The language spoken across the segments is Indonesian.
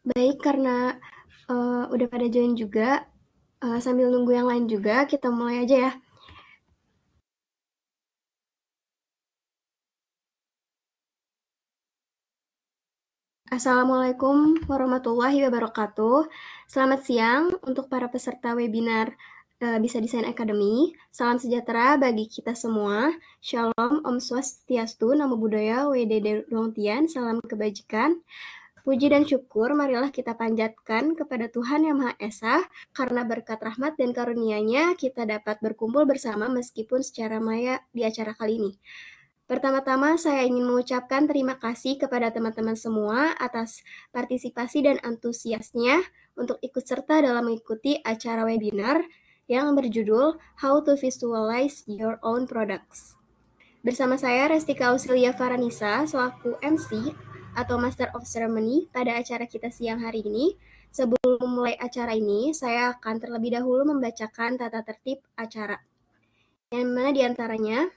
Baik, karena udah pada join juga, sambil nunggu yang lain juga, kita mulai aja ya. Assalamualaikum warahmatullahi wabarakatuh. Selamat siang untuk para peserta webinar Bisa Desain Academy. Salam sejahtera bagi kita semua. Shalom, Om Swastiastu, Namo Buddhaya, WDD Dongtian, salam kebajikan. Puji dan syukur marilah kita panjatkan kepada Tuhan Yang Maha Esa, karena berkat rahmat dan karunia-Nya kita dapat berkumpul bersama meskipun secara maya di acara kali ini. Pertama-tama saya ingin mengucapkan terima kasih kepada teman-teman semua atas partisipasi dan antusiasnya untuk ikut serta dalam mengikuti acara webinar yang berjudul How to Visualize Your Own Products. Bersama saya Restika Ausilia Faranisa selaku MC atau Master of Ceremony pada acara kita siang hari ini. Sebelum memulai acara ini, saya akan terlebih dahulu membacakan tata tertib acara. Yang mana diantaranya,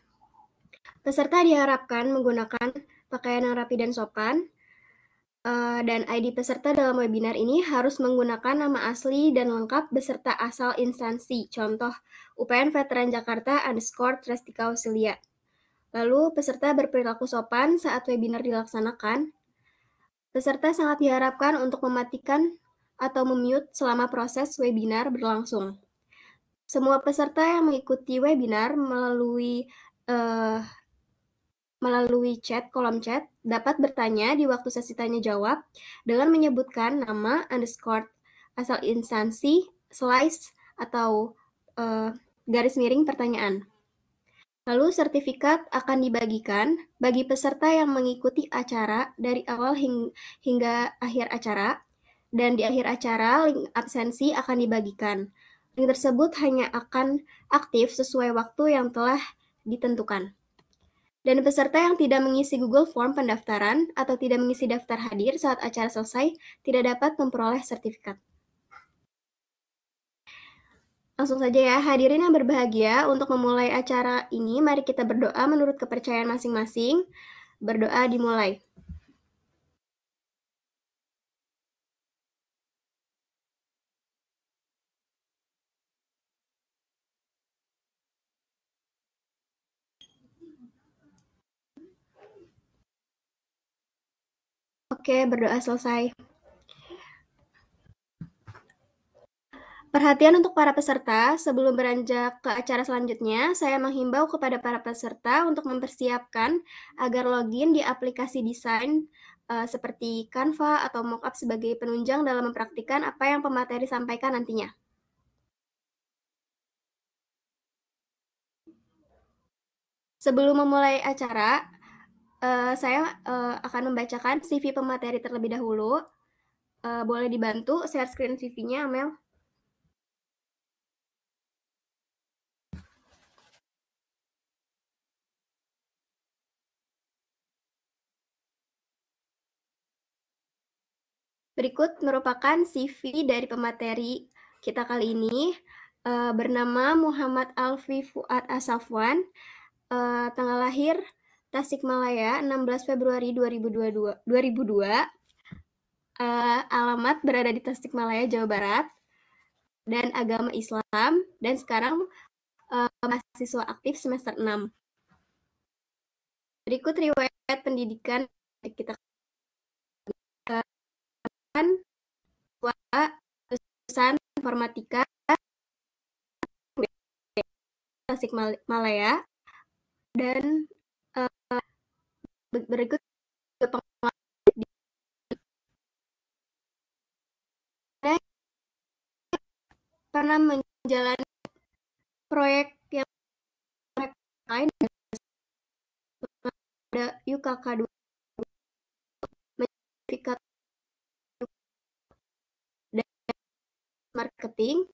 peserta diharapkan menggunakan pakaian yang rapi dan sopan, dan ID peserta dalam webinar ini harus menggunakan nama asli dan lengkap beserta asal instansi. Contoh, UPN Veteran Jakarta _Restika Ausilia. Lalu, peserta berperilaku sopan saat webinar dilaksanakan. Peserta sangat diharapkan untuk mematikan atau memute selama proses webinar berlangsung. Semua peserta yang mengikuti webinar melalui kolom chat dapat bertanya di waktu sesi tanya jawab dengan menyebutkan nama _ asal instansi atau garis miring pertanyaan. Lalu sertifikat akan dibagikan bagi peserta yang mengikuti acara dari awal hingga akhir acara, dan di akhir acara link absensi akan dibagikan. Link tersebut hanya akan aktif sesuai waktu yang telah ditentukan. Dan peserta yang tidak mengisi Google Form pendaftaran atau tidak mengisi daftar hadir saat acara selesai tidak dapat memperoleh sertifikat. Langsung saja ya, hadirin yang berbahagia, untuk memulai acara ini, mari kita berdoa menurut kepercayaan masing-masing. Berdoa dimulai. Oke, berdoa selesai. Perhatian untuk para peserta, sebelum beranjak ke acara selanjutnya, saya menghimbau kepada para peserta untuk mempersiapkan agar login di aplikasi desain seperti Canva atau Mockup sebagai penunjang dalam mempraktikkan apa yang pemateri sampaikan nantinya. Sebelum memulai acara, saya akan membacakan CV pemateri terlebih dahulu. Boleh dibantu share screen CV-nya, Amel? Berikut merupakan CV dari pemateri kita kali ini. Bernama Muhammad Alfi Fuad Asafwan, tanggal lahir Tasikmalaya 16 Februari 2002, alamat berada di Tasikmalaya, Jawa Barat, dan agama Islam, dan sekarang mahasiswa aktif semester 6. Berikut riwayat pendidikan kita kan lulusan informatika Tasikmalaya, dan berikut pengalaman pernah menjalani proyek yang lain pada UKK 2 sertifikat dan marketing.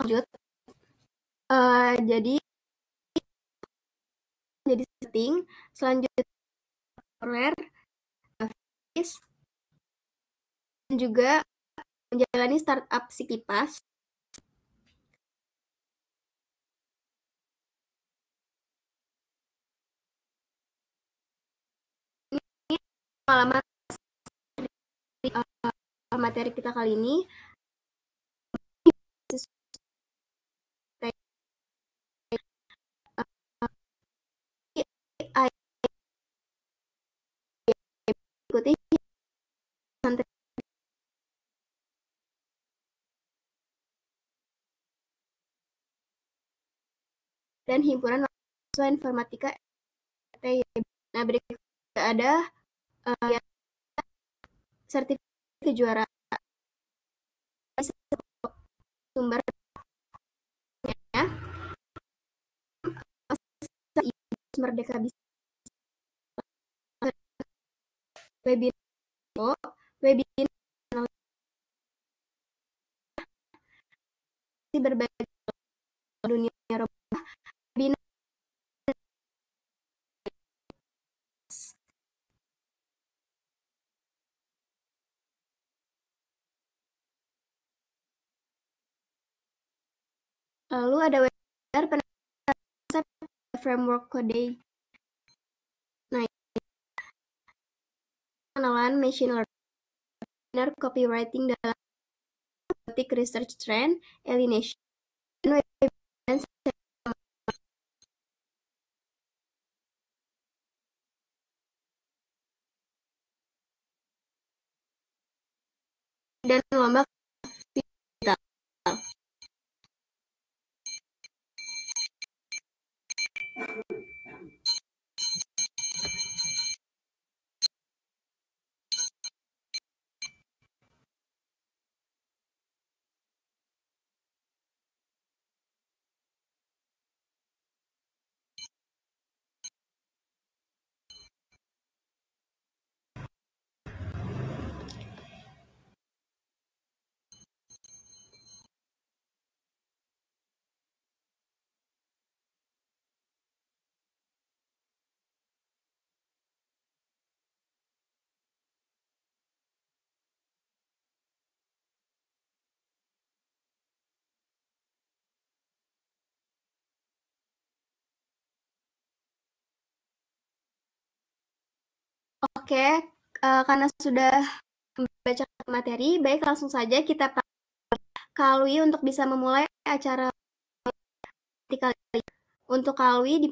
lanjut. Jadi setting, selanjutnya populer, grafis, dan juga menjalani startup si kipas. Ini pengalaman materi kita kali ini. Ikuti dan himpunan mahasiswa informatika. Nah, berikut ada sertifikat kejuaraan sumber ya. Merdeka bisa webinar berbagi dunia Eropa. Lalu ada webinar framework code. Nah, pengenalan machine learning, copywriting dalam robotic research trend, alienation, dan lomba digital. Oke, karena sudah membaca materi, baik langsung saja kita Kalwi untuk bisa memulai acara kali ini. Untuk Kalwi di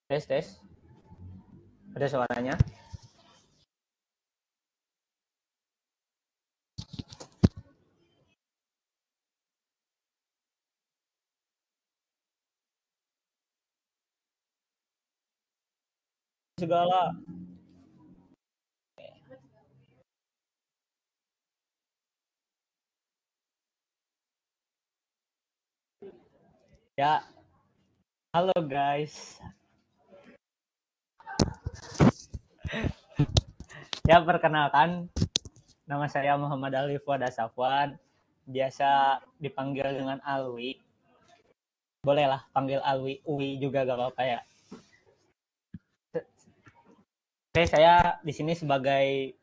Tes. Ada suaranya? Segala. Ya. Halo guys. Ya, perkenalkan, nama saya Muhammad Ali Fuad Safwan, biasa dipanggil dengan Alwi. Bolehlah panggil Alwi, Uwi juga gak apa-apa ya. Oke, saya di sini sebagai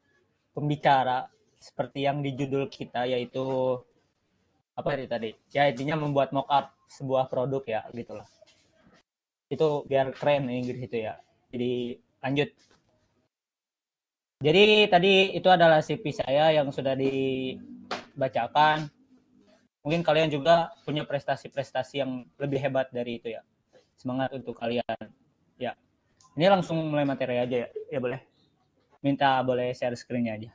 pembicara seperti yang di judul kita, yaitu apa tadi? Ya, intinya membuat mock-up sebuah produk ya, gitulah. Itu biar keren Inggris itu ya. Jadi lanjut. Jadi tadi itu adalah CV saya yang sudah dibacakan. Mungkin kalian juga punya prestasi-prestasi yang lebih hebat dari itu ya. Semangat untuk kalian. Ya. Ini langsung mulai materi aja ya. Ya boleh. Minta boleh share screen-nya aja.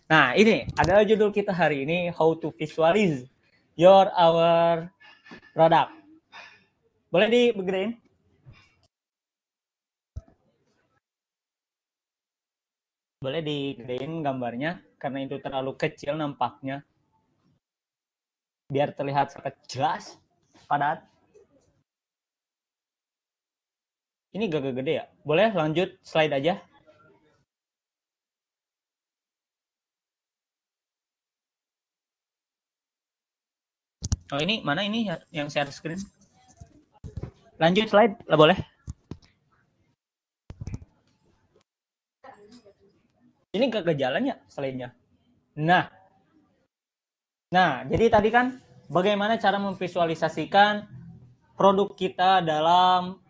Nah, ini adalah judul kita hari ini, How to Visualize Your Our Product. Boleh digedein? Boleh digedein gambarnya, karena itu terlalu kecil nampaknya. Biar terlihat sangat jelas, padat. Ini gak gede ya? Boleh lanjut slide aja. Oh ini mana ini yang share screen? Lanjut slide lah boleh. Ini gak jalan ya slide-nya. Nah, jadi tadi kan bagaimana cara memvisualisasikan produk kita dalam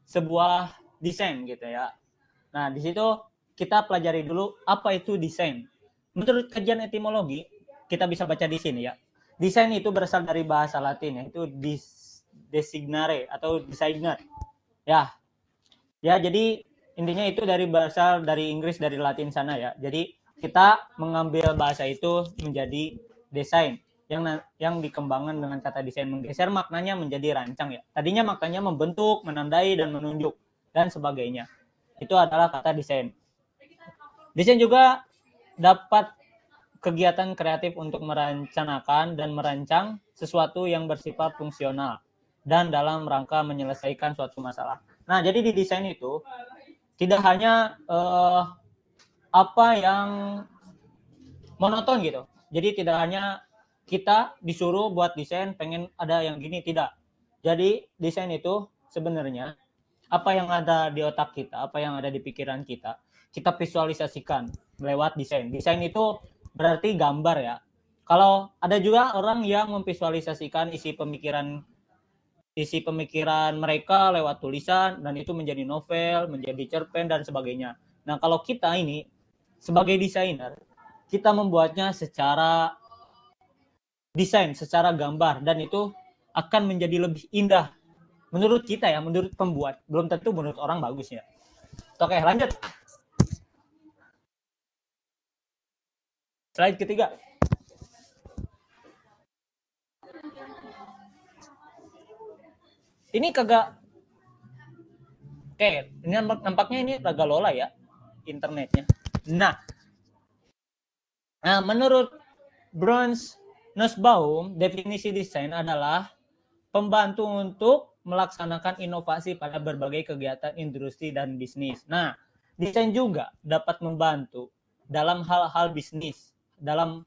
sebuah desain gitu ya. Nah, di situ kita pelajari dulu apa itu desain. Menurut kajian etimologi, kita bisa baca di sini ya. Desain itu berasal dari bahasa Latin, yaitu designare atau designer. Ya, jadi intinya itu berasal dari Inggris, dari Latin sana ya. Jadi kita mengambil bahasa itu menjadi desain yang dikembangkan dengan kata desain, menggeser maknanya menjadi rancang ya. Tadinya maknanya membentuk, menandai, dan menunjuk dan sebagainya. Itu adalah kata desain. Desain juga dapat kegiatan kreatif untuk merencanakan dan merancang sesuatu yang bersifat fungsional dan dalam rangka menyelesaikan suatu masalah. Nah, jadi di desain itu tidak hanya apa yang monoton gitu. Jadi tidak hanya kita disuruh buat desain pengen ada yang gini, tidak. Jadi desain itu sebenarnya apa yang ada di otak kita, apa yang ada di pikiran kita visualisasikan lewat desain. Desain itu berarti gambar ya. Kalau ada juga orang yang memvisualisasikan isi pemikiran mereka lewat tulisan, dan itu menjadi novel, menjadi cerpen, dan sebagainya. Nah, kalau kita ini sebagai desainer, kita membuatnya secara desain, secara gambar, dan itu akan menjadi lebih indah. Menurut kita ya, menurut pembuat. Belum tentu menurut orang bagus ya. Oke, lanjut. Slide ketiga. Ini kagak. Oke, ini nampaknya ini agak lola ya internetnya. Nah, menurut Brons Nussbaum, definisi desain adalah pembantu untuk melaksanakan inovasi pada berbagai kegiatan industri dan bisnis. Nah, desain juga dapat membantu dalam hal-hal bisnis. Dalam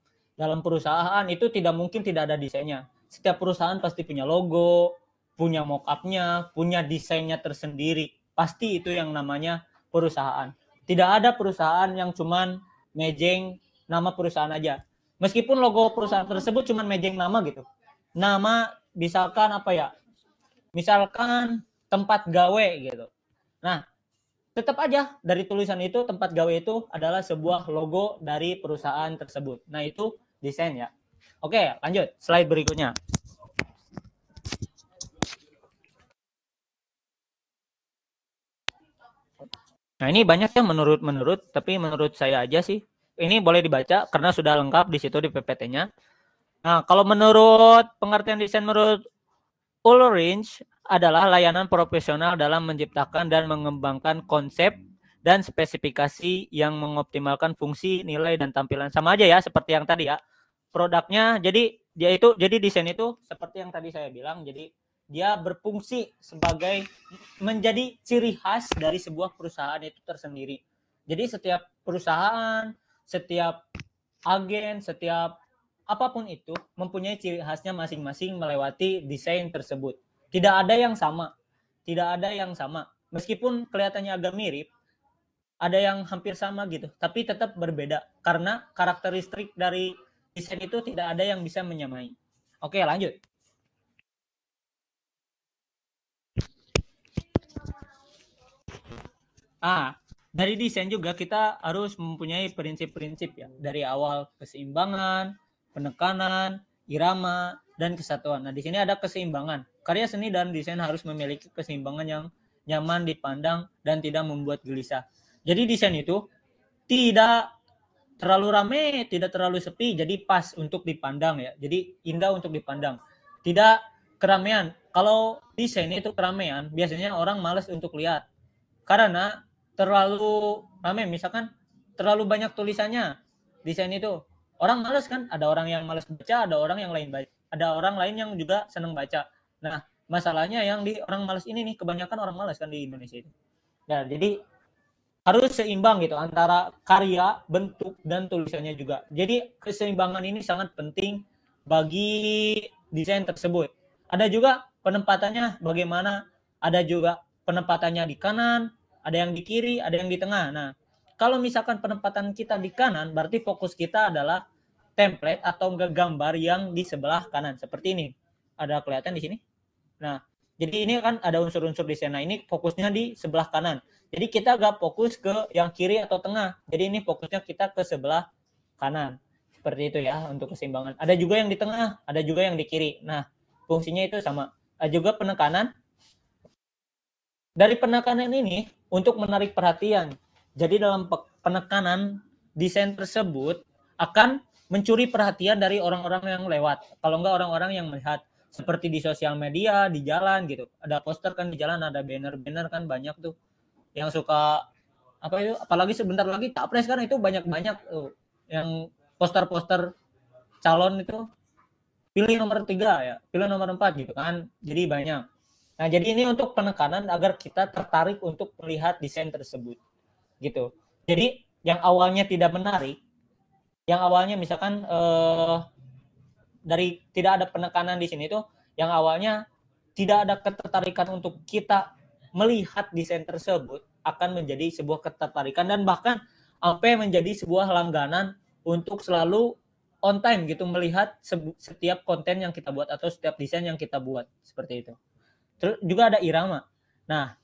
perusahaan itu tidak mungkin tidak ada desainnya. Setiap perusahaan pasti punya logo, punya mock-up-nya, punya desainnya tersendiri. Pasti itu yang namanya perusahaan. Tidak ada perusahaan yang cuman mejeng nama perusahaan aja. Meskipun logo perusahaan tersebut cuman mejeng nama gitu. Nama misalkan apa ya? Misalkan tempat gawe gitu. Nah, tetap aja dari tulisan itu tempat gawe itu adalah sebuah logo dari perusahaan tersebut. Nah, itu desain ya. Oke, lanjut. Slide berikutnya. Nah, ini banyak ya menurut, tapi menurut saya aja sih. Ini boleh dibaca karena sudah lengkap di situ di PPT-nya. Nah, kalau menurut pengertian desain menurut Ulrich adalah layanan profesional dalam menciptakan dan mengembangkan konsep dan spesifikasi yang mengoptimalkan fungsi, nilai, dan tampilan. Sama aja ya seperti yang tadi ya. Produknya jadi desain itu seperti yang tadi saya bilang, jadi dia berfungsi sebagai menjadi ciri khas dari sebuah perusahaan itu tersendiri. Jadi setiap perusahaan, setiap agen, setiap apapun itu mempunyai ciri khasnya masing-masing melewati desain tersebut. Tidak ada yang sama. Tidak ada yang sama. Meskipun kelihatannya agak mirip, ada yang hampir sama gitu, tapi tetap berbeda karena karakteristik dari desain itu tidak ada yang bisa menyamai. Oke, lanjut. Dari desain juga kita harus mempunyai prinsip-prinsip ya. Dari awal keseimbangan, penekanan, irama, dan kesatuan. Nah, di sini ada keseimbangan. Karya seni dan desain harus memiliki keseimbangan yang nyaman dipandang dan tidak membuat gelisah. Jadi desain itu tidak terlalu rame, tidak terlalu sepi, jadi pas untuk dipandang ya. Jadi indah untuk dipandang. Tidak keramaian. Kalau desain itu keramaian, biasanya orang malas untuk lihat. Karena terlalu rame, misalkan terlalu banyak tulisannya. Desain itu orang malas kan, ada orang yang malas baca, ada orang yang lain baca. Ada orang lain yang juga senang baca. Nah, masalahnya yang di orang malas ini nih, kebanyakan orang malas kan di Indonesia itu. Nah, jadi harus seimbang gitu antara karya, bentuk, dan tulisannya juga. Jadi keseimbangan ini sangat penting bagi desain tersebut. Ada juga penempatannya bagaimana, ada juga penempatannya di kanan, ada yang di kiri, ada yang di tengah. Nah, kalau misalkan penempatan kita di kanan, berarti fokus kita adalah template atau gambar yang di sebelah kanan. Seperti ini. Ada kelihatan di sini? Nah, jadi ini kan ada unsur-unsur desain. Nah, ini fokusnya di sebelah kanan. Jadi kita gak fokus ke yang kiri atau tengah. Jadi ini fokusnya kita ke sebelah kanan. Seperti itu ya untuk keseimbangan. Ada juga yang di tengah, ada juga yang di kiri. Nah, fungsinya itu sama. Ada juga penekanan. Dari penekanan ini untuk menarik perhatian. Jadi dalam penekanan desain tersebut akan mencuri perhatian dari orang-orang yang lewat. Kalau enggak orang-orang yang melihat. Seperti di sosial media, di jalan gitu. Ada poster kan di jalan, ada banner-banner kan banyak tuh. Yang suka apa itu, apalagi sebentar lagi capres kan, itu banyak-banyak tuh yang poster-poster calon itu, pilih nomor 3 ya, pilih nomor 4 gitu kan, jadi banyak. Nah, jadi ini untuk penekanan agar kita tertarik untuk melihat desain tersebut gitu. Jadi yang awalnya tidak menarik, yang awalnya misalkan dari tidak ada penekanan di sini tuh, yang awalnya tidak ada ketertarikan untuk kita melihat desain tersebut, akan menjadi sebuah ketertarikan dan bahkan sampai menjadi sebuah langganan untuk selalu on time gitu melihat setiap konten yang kita buat atau setiap desain yang kita buat, seperti itu. Terus juga ada irama. Nah,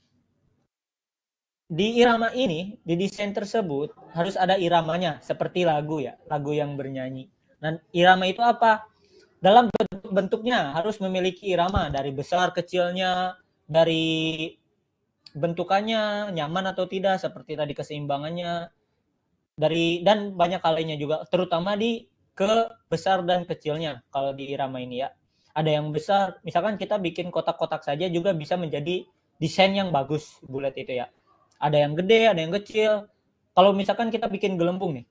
di irama ini, di desain tersebut harus ada iramanya, seperti lagu ya, lagu yang bernyanyi. Dan irama itu apa? Dalam bentuknya harus memiliki irama, dari besar kecilnya, dari bentukannya nyaman atau tidak, seperti tadi keseimbangannya, dari dan banyak hal lainnya juga, terutama di ke besar dan kecilnya. Kalau di irama ini ya, ada yang besar, misalkan kita bikin kotak-kotak saja juga bisa menjadi desain yang bagus, bulat itu ya. Ada yang gede, ada yang kecil. Kalau misalkan kita bikin gelembung nih,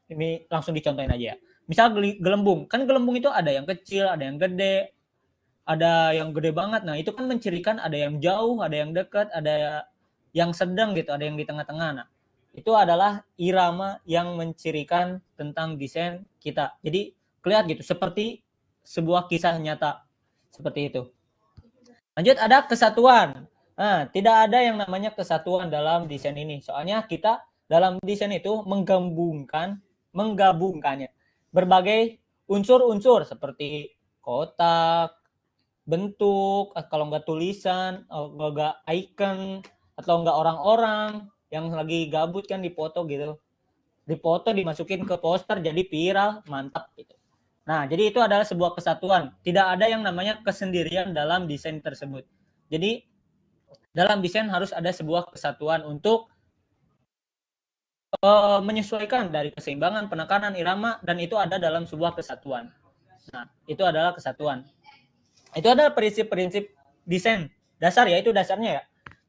ini langsung dicontohin aja ya. Misal gelembung, kan gelembung itu ada yang kecil, ada yang gede, ada yang gede banget. Nah, itu kan mencirikan ada yang jauh, ada yang dekat, ada yang sedang gitu, ada yang di tengah-tengah. Nah, itu adalah irama yang mencirikan tentang desain kita. Jadi, kelihatan gitu, seperti sebuah kisah nyata. Seperti itu. Lanjut, ada kesatuan. Nah, tidak ada yang namanya kesatuan dalam desain ini. Soalnya kita dalam desain itu menggabungkannya berbagai unsur-unsur seperti kotak, bentuk, kalau enggak tulisan, enggak icon, atau enggak orang-orang yang lagi gabut kan dipoto gitu. Dipoto dimasukin ke poster jadi viral, mantap gitu. Nah, jadi itu adalah sebuah kesatuan. Tidak ada yang namanya kesendirian dalam desain tersebut. Jadi dalam desain harus ada sebuah kesatuan untuk menyesuaikan dari keseimbangan, penekanan, irama, dan itu ada dalam sebuah kesatuan. Nah, itu adalah kesatuan. Itu adalah prinsip-prinsip desain dasar ya, itu dasarnya ya.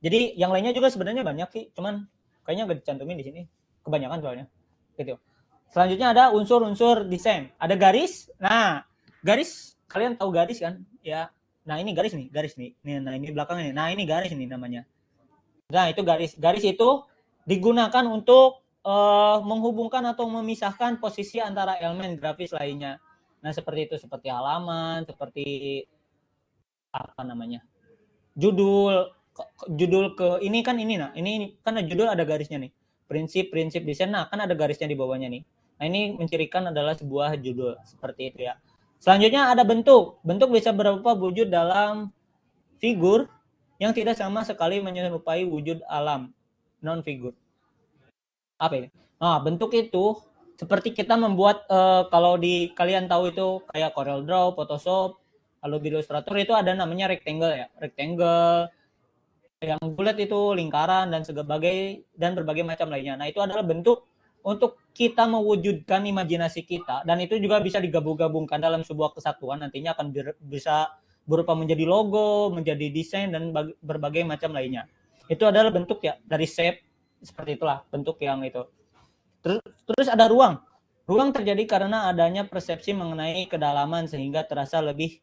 Jadi yang lainnya juga sebenarnya banyak sih, cuman kayaknya nggak dicantumin di sini, kebanyakan soalnya. Gitu. Selanjutnya ada unsur-unsur desain. Ada garis. Nah, garis, kalian tahu garis kan? Ya. Nah, ini garis nih. Nah, ini belakangnya. Nah, ini garis nih namanya. Nah, itu garis. Garis itu digunakan untuk menghubungkan atau memisahkan posisi antara elemen grafis lainnya. Nah, seperti itu, seperti halaman, seperti apa namanya? Judul ke ini kan ini, nah ini kan judul ada garisnya nih, prinsip desain, nah kan ada garisnya di bawahnya nih. Nah, ini mencirikan adalah sebuah judul, seperti itu ya. Selanjutnya ada bentuk bisa berupa wujud dalam figur yang tidak sama sekali menyerupai wujud alam, non figur. Apa ini? Nah, bentuk itu seperti kita membuat kalau di kalian tahu itu kayak Corel Draw, Photoshop, lalu di Illustrator itu ada namanya rectangle ya, rectangle yang bulat itu lingkaran dan berbagai macam lainnya. Nah, itu adalah bentuk untuk kita mewujudkan imajinasi kita, dan itu juga bisa digabung-gabungkan dalam sebuah kesatuan, nantinya akan bisa berupa menjadi logo, menjadi desain, dan berbagai macam lainnya. Itu adalah bentuk ya dari shape, seperti itulah bentuk yang itu. Terus ada ruang. Ruang terjadi karena adanya persepsi mengenai kedalaman sehingga terasa lebih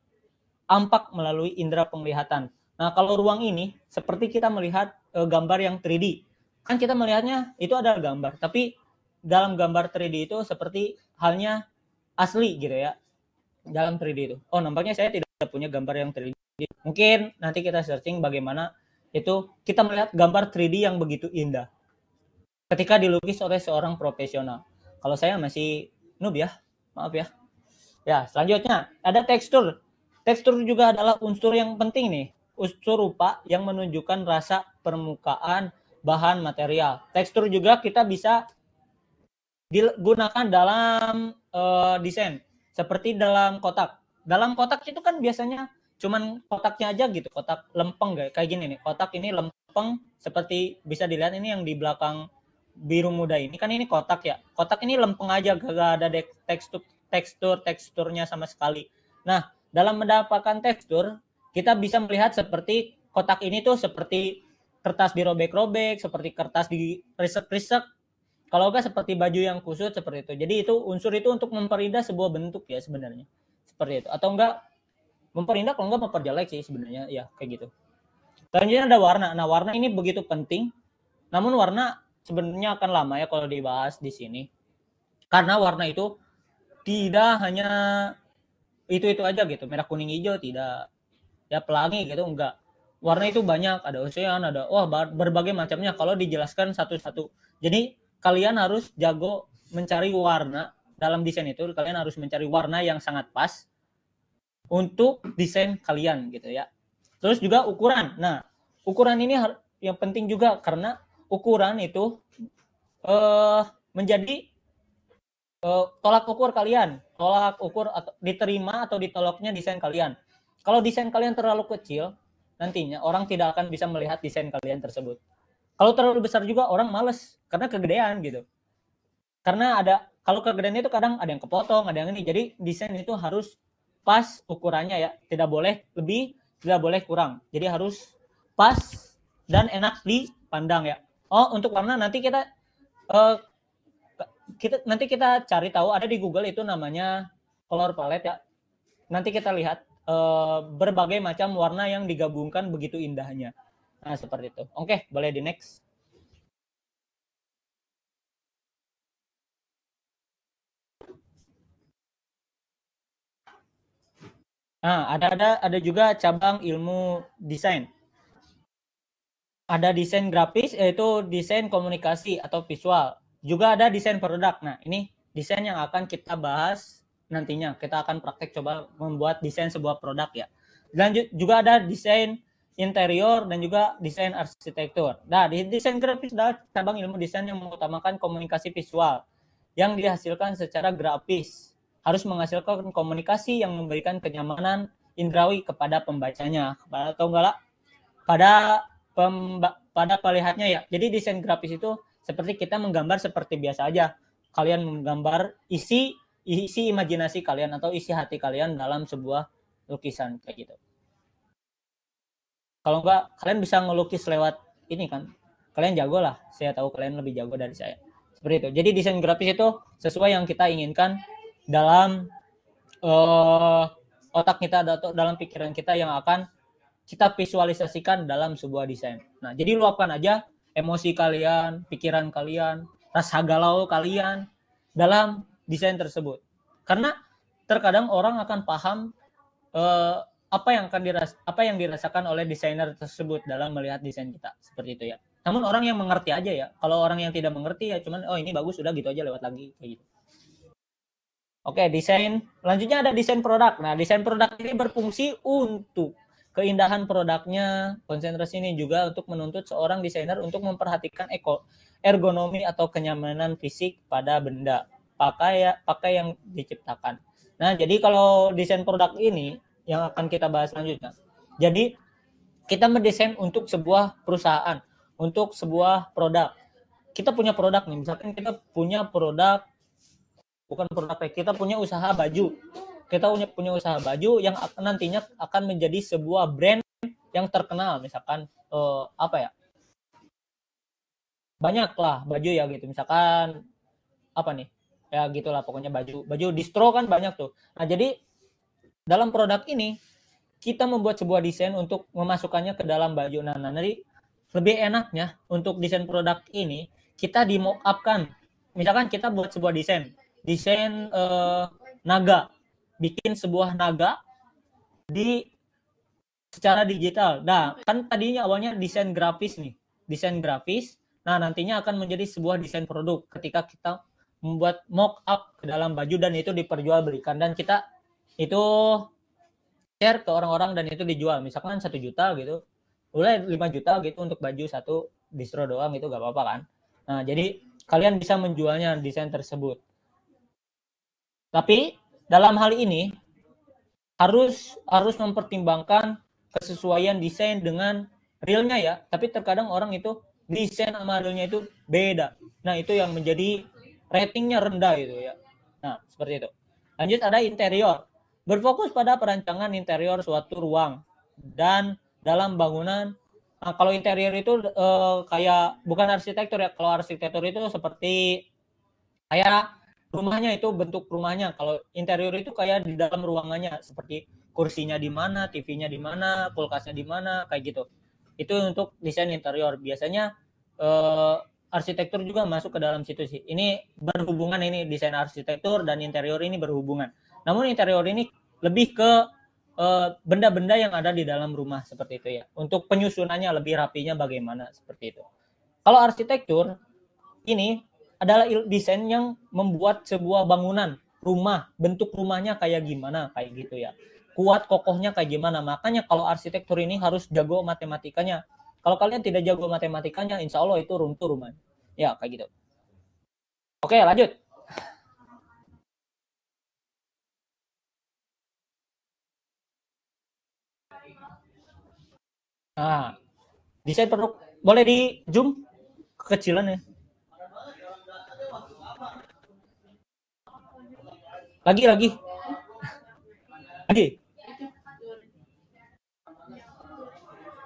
ampak melalui indera penglihatan. Nah, kalau ruang ini seperti kita melihat gambar yang 3D. Kan kita melihatnya itu adalah gambar, tapi dalam gambar 3D itu seperti halnya asli gitu ya. Dalam 3D itu. Oh, nampaknya saya tidak punya gambar yang 3D. Mungkin nanti kita searching bagaimana itu kita melihat gambar 3D yang begitu indah ketika dilukis oleh seorang profesional. Kalau saya masih noob ya, maaf ya. Ya, selanjutnya ada tekstur. Tekstur juga adalah unsur yang penting nih. Unsur rupa yang menunjukkan rasa permukaan bahan material. Tekstur juga kita bisa digunakan dalam desain. Seperti dalam kotak. Dalam kotak itu kan biasanya cuman kotaknya aja gitu, kotak lempeng kayak gini nih. Kotak ini lempeng, seperti bisa dilihat ini yang di belakang biru muda ini kan ini kotak ya. Kotak ini lempeng aja, gak ada teksturnya sama sekali. Nah, dalam mendapatkan tekstur, kita bisa melihat seperti kotak ini tuh seperti kertas dirobek-robek, seperti kertas diresek-resek. Kalau enggak seperti baju yang kusut seperti itu. Jadi itu unsur itu untuk memperindah sebuah bentuk ya sebenarnya. Seperti itu. Atau enggak memperindah, kalau enggak memperjelek sih sebenarnya ya kayak gitu. Selanjutnya ada warna. Nah, warna ini begitu penting. Namun warna sebenarnya akan lama ya kalau dibahas di sini. Karena warna itu tidak hanya itu aja gitu, merah kuning hijau tidak. Ya pelangi gitu enggak. Warna itu banyak, ada ocean, ada berbagai macamnya kalau dijelaskan satu-satu. Jadi kalian harus jago mencari warna dalam desain itu, kalian harus mencari warna yang sangat pas untuk desain kalian gitu ya. Terus juga ukuran. Nah, ukuran ini yang penting juga karena ukuran itu menjadi tolak ukur kalian, tolak ukur atau diterima atau ditolaknya desain kalian. Kalau desain kalian terlalu kecil, nantinya orang tidak akan bisa melihat desain kalian tersebut. Kalau terlalu besar juga orang males karena kegedean gitu. Karena kalau kegedean itu kadang ada yang kepotong, ada yang ini. Jadi desain itu harus pas ukurannya ya, tidak boleh lebih, tidak boleh kurang. Jadi harus pas dan enak dipandang ya. Oh, untuk warna nanti kita cari tahu, ada di Google itu namanya color palette ya. Nanti kita lihat berbagai macam warna yang digabungkan begitu indahnya. Nah, seperti itu. Oke, boleh di next. Nah, ada juga cabang ilmu desain. Ada desain grafis, yaitu desain komunikasi atau visual. Juga ada desain produk. Nah, ini desain yang akan kita bahas nantinya. Kita akan praktek coba membuat desain sebuah produk ya. Dan juga ada desain interior dan juga desain arsitektur. Nah, di desain grafis adalah cabang ilmu desain yang mengutamakan komunikasi visual yang dihasilkan secara grafis. Harus menghasilkan komunikasi yang memberikan kenyamanan indrawi kepada pembacanya, atau enggak pada pelihatnya ya. Jadi desain grafis itu seperti kita menggambar seperti biasa aja. Kalian menggambar isi imajinasi kalian atau isi hati kalian dalam sebuah lukisan kayak gitu. Kalau enggak, kalian bisa ngelukis lewat ini kan. Kalian jago lah. Saya tahu kalian lebih jago dari saya. Seperti itu. Jadi desain grafis itu sesuai yang kita inginkan dalam otak kita atau dalam pikiran kita yang akan kita visualisasikan dalam sebuah desain. Nah, jadi luapkan aja emosi kalian, pikiran kalian, rasa galau kalian dalam desain tersebut. Karena terkadang orang akan paham apa yang dirasakan oleh desainer tersebut dalam melihat desain kita, seperti itu ya. Namun orang yang mengerti aja ya. Kalau orang yang tidak mengerti ya cuman ini bagus, udah gitu aja, lewat lagi kayak gitu. Oke, desain. Selanjutnya ada desain produk. Nah, desain produk ini berfungsi untuk keindahan produknya. Konsentrasi ini juga untuk menuntut seorang desainer untuk memperhatikan ergonomi atau kenyamanan fisik pada benda pakai yang diciptakan. Nah, jadi kalau desain produk ini yang akan kita bahas selanjutnya. Jadi kita mendesain untuk sebuah perusahaan, untuk sebuah produk. kita punya produk nih, misalkan kita punya produk, bukan produk, kita punya usaha baju. Kita punya usaha baju yang nantinya akan menjadi sebuah brand yang terkenal, misalkan apa ya? Banyak lah baju ya gitu, misalkan apa nih? Ya gitulah pokoknya baju distro kan banyak tuh. Nah, jadi dalam produk ini kita membuat sebuah desain untuk memasukkannya ke dalam baju. Nah, nanti lebih enaknya untuk desain produk ini kita di mock up kan. Misalkan kita buat sebuah desain naga, bikin sebuah naga di secara digital. Nah, kan tadinya awalnya desain grafis nih, desain grafis. Nah, nantinya akan menjadi sebuah desain produk ketika kita membuat mock up ke dalam baju dan itu diperjualbelikan dan kita itu share ke orang-orang dan itu dijual. Misalkan 1 juta gitu, mulai 5 juta gitu untuk baju satu distro doang itu gak apa-apa kan. Nah, jadi kalian bisa menjualnya desain tersebut. Tapi dalam hal ini harus mempertimbangkan kesesuaian desain dengan realnya ya. Tapi terkadang orang itu desain sama realnya itu beda. Nah, itu yang menjadi ratingnya rendah itu ya. Nah, seperti itu. Lanjut ada interior. Berfokus pada perancangan interior suatu ruang dan dalam bangunan. Nah, kalau interior itu kayak bukan arsitektur ya. Kalau arsitektur itu seperti kayak rumahnya itu bentuk rumahnya. Kalau interior itu kayak di dalam ruangannya seperti kursinya di mana, TV-nya di mana, kulkasnya di mana, kayak gitu. Itu untuk desain interior. Biasanya arsitektur juga masuk ke dalam situ sih. Ini berhubungan, ini desain arsitektur dan interior ini berhubungan. Namun interior ini lebih ke benda-benda yang ada di dalam rumah seperti itu ya. Untuk penyusunannya lebih rapinya bagaimana seperti itu. Kalau arsitektur ini adalah desain yang membuat sebuah bangunan, rumah, bentuk rumahnya kayak gimana, kayak gitu ya. Kuat kokohnya kayak gimana. Makanya kalau arsitektur ini harus jago matematikanya. Kalau kalian tidak jago matematikanya, insya Allah itu runtuh rumahnya. Ya, kayak gitu. Oke, lanjut. Nah, desain produk boleh di zoom kekecilan ya. Lagi.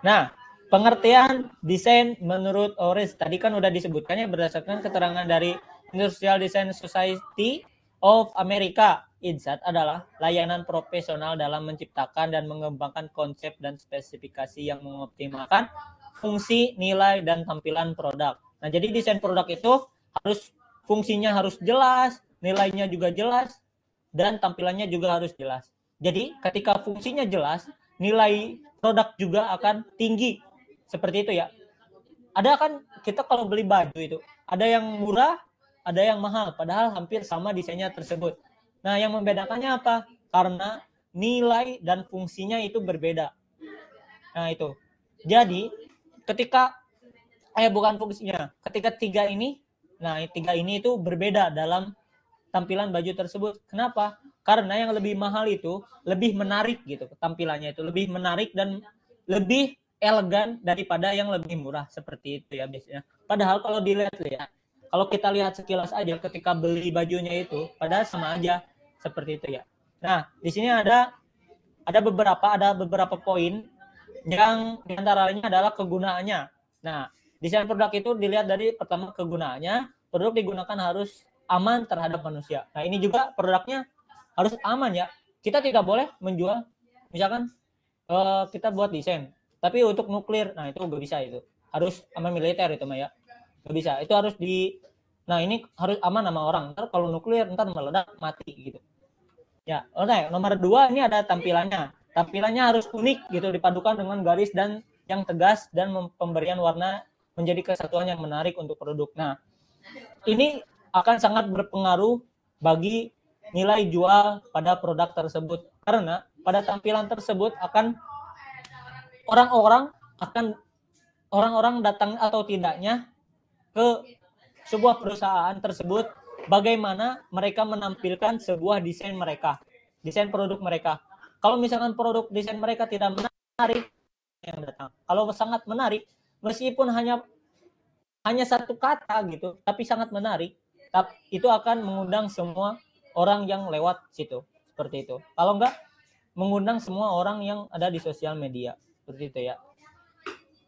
Nah, pengertian desain menurut Oris tadi kan udah disebutkannya berdasarkan keterangan dari Industrial Design Society of America. IDSAT adalah layanan profesional dalam menciptakan dan mengembangkan konsep dan spesifikasi yang mengoptimalkan fungsi, nilai, dan tampilan produk. Nah, jadi desain produk itu harus fungsinya harus jelas, nilainya juga jelas, dan tampilannya juga harus jelas. Jadi ketika fungsinya jelas, nilai produk juga akan tinggi. Seperti itu ya. Ada kan kita kalau beli baju itu, ada yang murah, ada yang mahal, padahal hampir sama desainnya tersebut. Nah, yang membedakannya apa? Karena nilai dan fungsinya itu berbeda. Nah, itu. Jadi, ketika bukan fungsinya, ketika tiga ini itu berbeda dalam tampilan baju tersebut. Kenapa? Karena yang lebih mahal itu lebih menarik gitu, tampilannya itu lebih menarik dan lebih elegan daripada yang lebih murah, seperti itu ya biasanya. Padahal kalau dilihat-lihat, kalau kita lihat sekilas aja ketika beli bajunya itu, padahal sama aja seperti itu ya. Nah, di sini ada beberapa poin yang diantaranya adalah kegunaannya. Nah, desain produk itu dilihat dari pertama kegunaannya, produk digunakan harus aman terhadap manusia. Nah, ini juga produknya harus aman ya. Kita tidak boleh menjual, misalkan kita buat desain, tapi untuk nuklir, nah itu gak bisa itu. Harus aman militer itu mah ya. Gak bisa. Itu harus nah ini harus aman sama orang. Ntar kalau nuklir ntar meledak mati gitu. Ya, oke. Nomor 2 ini ada tampilannya. Tampilannya harus unik gitu, dipadukan dengan garis dan yang tegas dan pemberian warna menjadi kesatuan yang menarik untuk produk. Nah, ini akan sangat berpengaruh bagi nilai jual pada produk tersebut karena pada tampilan tersebut akan orang-orang datang atau tidaknya ke sebuah perusahaan tersebut, bagaimana mereka menampilkan sebuah desain mereka, desain produk mereka. Kalau misalkan produk desain mereka tidak menarik, yang datang. Kalau sangat menarik, meskipun hanya hanya satu kata gitu, tapi sangat menarik, itu akan mengundang semua orang yang lewat situ, seperti itu. Kalau enggak, mengundang semua orang yang ada di sosial media, seperti itu ya.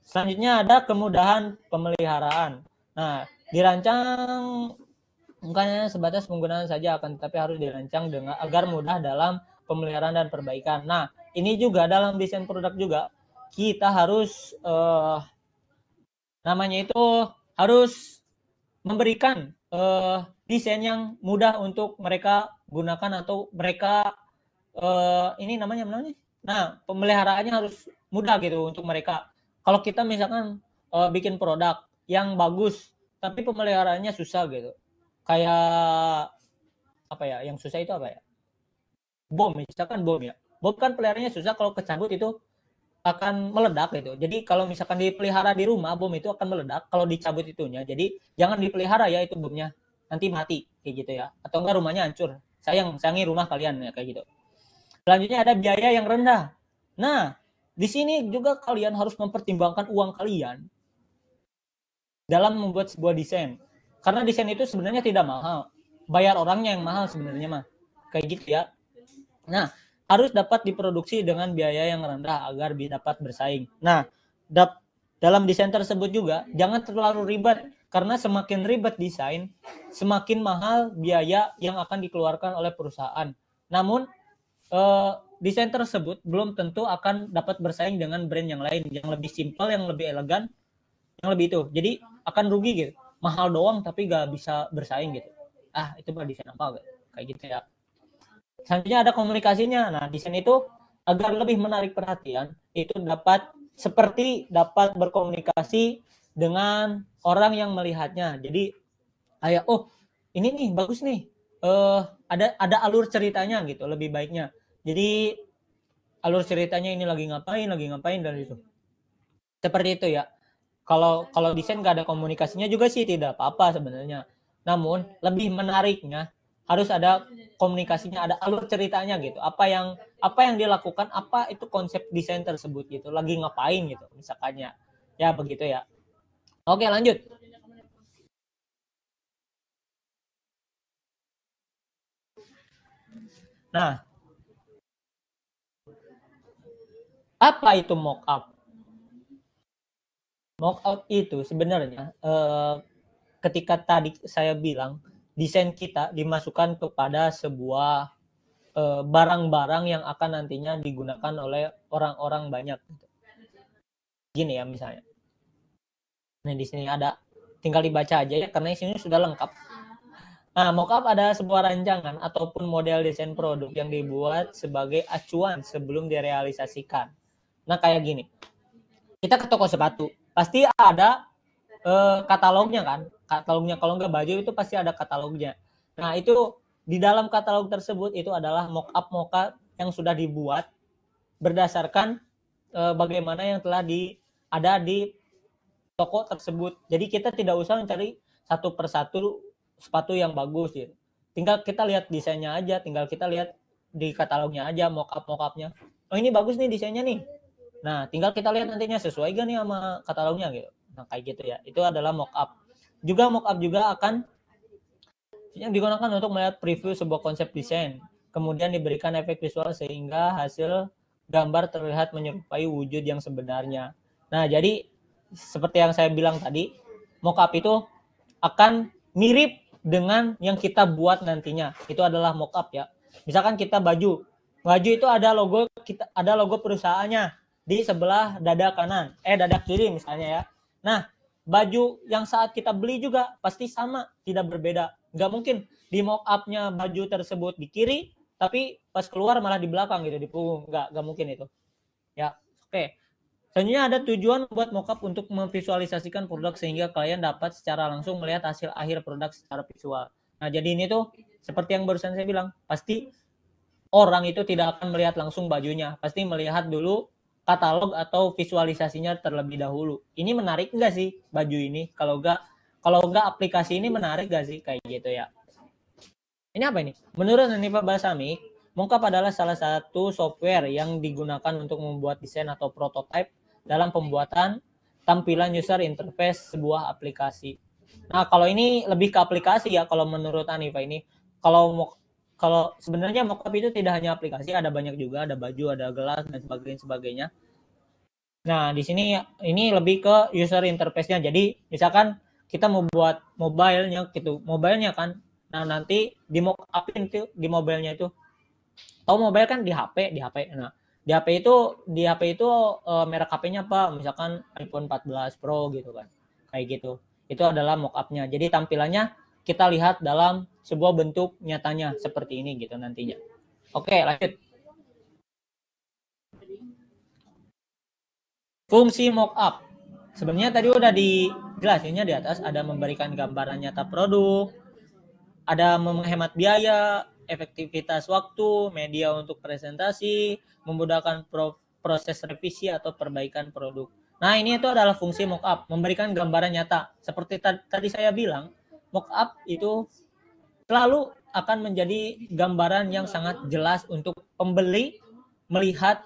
Selanjutnya ada kemudahan pemeliharaan. Nah, dirancang bukan hanya sebatas penggunaan saja, akan tetapi harus dirancang dengan agar mudah dalam pemeliharaan dan perbaikan. Nah, ini juga dalam desain produk juga kita harus namanya itu harus memberikan desain yang mudah untuk mereka gunakan atau mereka ini namanya. Nah, pemeliharaannya harus mudah gitu untuk mereka. Kalau kita misalkan bikin produk yang bagus, tapi pemeliharaannya susah gitu. Kayak apa ya? Yang susah itu apa ya? Bom, misalkan bom ya. Bom kan peliharaannya susah, kalau kecabut itu akan meledak gitu. Jadi kalau misalkan dipelihara di rumah, bom itu akan meledak kalau dicabut itunya. Jadi jangan dipelihara ya itu bomnya. Nanti mati kayak gitu ya. Atau enggak rumahnya hancur. Sayangi rumah kalian ya kayak gitu. Selanjutnya ada biaya yang rendah. Nah, di sini juga kalian harus mempertimbangkan uang kalian dalam membuat sebuah desain. Karena desain itu sebenarnya tidak mahal. Bayar orangnya yang mahal sebenarnya mah. Kayak gitu ya. Nah, harus dapat diproduksi dengan biaya yang rendah agar dapat bersaing. Nah, dalam desain tersebut juga jangan terlalu ribet, karena semakin ribet desain, semakin mahal biaya yang akan dikeluarkan oleh perusahaan. Namun desain tersebut belum tentu akan dapat bersaing dengan brand yang lain yang lebih simpel, yang lebih elegan, yang lebih itu. Jadi akan rugi gitu. Mahal doang tapi gak bisa bersaing gitu. Itu mah desain apa gitu. Kayak gitu ya. Selanjutnya ada komunikasinya. Nah, desain itu agar lebih menarik perhatian, itu dapat berkomunikasi dengan orang yang melihatnya. Jadi kayak ini nih bagus nih. Ada alur ceritanya gitu, lebih baiknya. Jadi alur ceritanya ini lagi ngapain dan itu. Seperti itu ya. Kalau desain gak ada komunikasinya juga sih tidak apa-apa sebenarnya. Namun lebih menariknya harus ada komunikasinya, ada alur ceritanya gitu. Apa yang dilakukan, apa itu konsep desain tersebut gitu. Lagi ngapain gitu misalkannya. Ya begitu ya. Oke, lanjut. Nah, apa itu mock-up? Mock-up itu sebenarnya ketika tadi saya bilang desain kita dimasukkan kepada sebuah barang-barang yang akan nantinya digunakan oleh orang-orang banyak. Gini ya misalnya. Nah, di sini ada, tinggal dibaca aja ya karena di sini sudah lengkap. Nah, mock-up ada sebuah rancangan ataupun model desain produk yang dibuat sebagai acuan sebelum direalisasikan. Nah, kayak gini. Kita ke toko sepatu, pasti ada katalognya kan. Katalognya, kalau nggak baju itu pasti ada katalognya. Nah, itu di dalam katalog tersebut itu adalah mock-up yang sudah dibuat berdasarkan bagaimana yang telah ada di toko tersebut. Jadi kita tidak usah mencari satu persatu sepatu yang bagus gitu. Tinggal kita lihat desainnya aja, tinggal kita lihat di katalognya aja mock-up-nya. Oh, ini bagus nih desainnya nih. Nah, tinggal kita lihat nantinya sesuai gak nih sama katalognya gitu. Nah, kayak gitu ya. Itu adalah mock-up. Juga mock-up juga akan yang digunakan untuk melihat preview sebuah konsep desain. Kemudian diberikan efek visual sehingga hasil gambar terlihat menyerupai wujud yang sebenarnya. Nah, jadi seperti yang saya bilang tadi, mock-up itu akan mirip dengan yang kita buat nantinya. Itu adalah mock-up ya. Misalkan kita baju itu ada logo perusahaannya di sebelah dada kanan, dada kiri misalnya ya. Nah, baju yang saat kita beli juga pasti sama, tidak berbeda. Nggak mungkin di mock-up-nya baju tersebut di kiri, tapi pas keluar malah di belakang gitu, di punggung. Nggak mungkin itu. Ya, oke. Selanjutnya ada tujuan buat mock-up untuk memvisualisasikan produk sehingga klien dapat secara langsung melihat hasil akhir produk secara visual. Nah, jadi ini tuh seperti yang barusan saya bilang, pasti orang itu tidak akan melihat langsung bajunya, pasti melihat dulu katalog atau visualisasinya terlebih dahulu. Ini menarik nggak sih baju ini? Kalau nggak aplikasi ini menarik nggak sih kayak gitu ya? Ini apa ini? Menurut Hanifah Basami, mock-up adalah salah satu software yang digunakan untuk membuat desain atau prototipe dalam pembuatan tampilan user interface sebuah aplikasi. Nah, kalau ini lebih ke aplikasi ya kalau menurut Anifa ini. Kalau sebenarnya mockup itu tidak hanya aplikasi, ada banyak juga, ada baju, ada gelas dan sebagainya. Nah, di sini ini lebih ke user interface-nya. Jadi, misalkan kita mau buat mobile-nya gitu, mobile-nya kan. Nah, nanti di mock-up-in itu di mobile-nya itu. Tahu mobile kan di HP. Nah, di HP itu merek HP-nya apa? Misalkan iPhone 14 Pro gitu kan. Kayak gitu. Itu adalah mock-up-nya. Jadi tampilannya kita lihat dalam sebuah bentuk nyatanya seperti ini gitu nantinya. Oke, lanjut. Fungsi mockup. Sebenarnya tadi udah dijelasinnya di atas, ada memberikan gambaran nyata produk, ada menghemat biaya, efektivitas waktu, media untuk presentasi, memudahkan proses revisi atau perbaikan produk. Nah, ini itu adalah fungsi mockup, memberikan gambaran nyata. Seperti tadi saya bilang, mockup itu selalu akan menjadi gambaran yang sangat jelas untuk pembeli melihat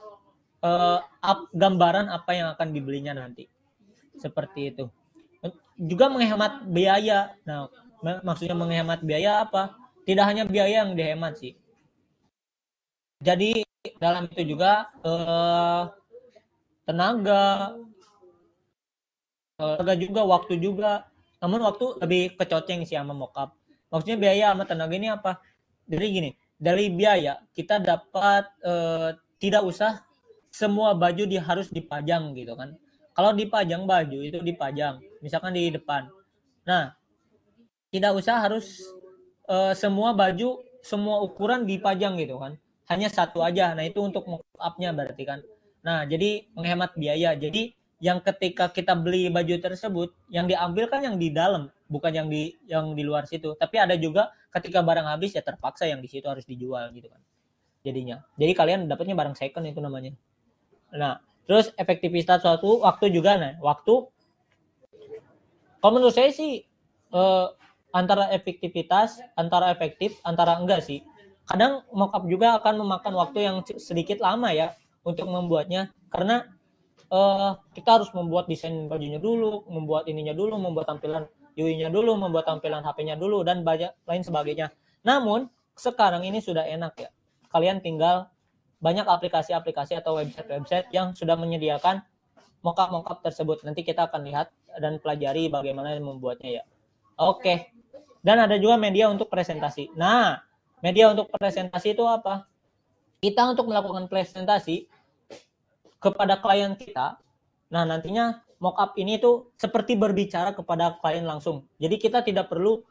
gambaran apa yang akan dibelinya nanti. Seperti itu. Juga menghemat biaya. Nah, maksudnya menghemat biaya apa? Tidak hanya biaya yang dihemat sih. Jadi dalam itu juga tenaga juga, waktu juga. Namun waktu lebih kecoceng sih sama mockup. Maksudnya biaya sama tenaga ini apa? Jadi gini, dari biaya kita dapat tidak usah semua baju harus dipajang gitu kan. Kalau dipajang baju itu dipajang, misalkan di depan. Nah, tidak usah harus semua baju, semua ukuran dipajang gitu kan. Hanya satu aja. Nah, itu untuk mock-up-nya berarti kan. Nah, jadi menghemat biaya. Jadi yang ketika kita beli baju tersebut, yang diambil kan yang di dalam, bukan yang di luar situ. Tapi ada juga ketika barang habis ya terpaksa yang di situ harus dijual gitu kan. Jadinya. Jadi kalian dapatnya barang second itu namanya. Nah, terus efektivitas waktu juga. Nah, waktu kalau menurut saya sih antara efektivitas, antara efektif, antara enggak sih. Kadang mockup juga akan memakan waktu yang sedikit lama ya untuk membuatnya, karena kita harus membuat desain bajunya dulu, membuat ininya dulu, membuat tampilan UI-nya dulu, membuat tampilan HP-nya dulu, dan banyak lain sebagainya. Namun sekarang ini sudah enak ya. Kalian tinggal banyak aplikasi-aplikasi atau website-website yang sudah menyediakan mockup tersebut. Nanti kita akan lihat dan pelajari bagaimana membuatnya ya. Oke. Dan ada juga media untuk presentasi. Nah, media untuk presentasi itu apa? Kita untuk melakukan presentasi kepada klien kita. Nah, nantinya mockup ini tuh seperti berbicara kepada klien langsung. Jadi kita tidak perlu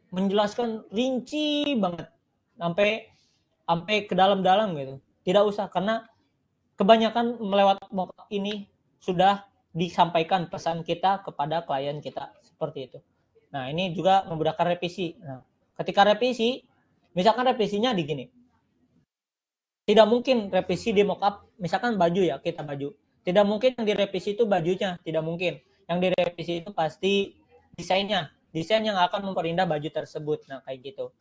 menjelaskan rinci banget sampai ke dalam-dalam gitu. Tidak usah, karena kebanyakan melewat mockup ini sudah disampaikan pesan kita kepada klien kita seperti itu. Nah, ini juga memudahkan revisi. Nah, ketika revisi, misalkan revisinya di gini. Tidak mungkin revisi di mockup, misalkan baju ya, kita baju. Tidak mungkin yang direvisi itu bajunya, tidak mungkin. Yang direvisi itu pasti desainnya, desain yang akan memperindah baju tersebut. Nah, kayak gitu.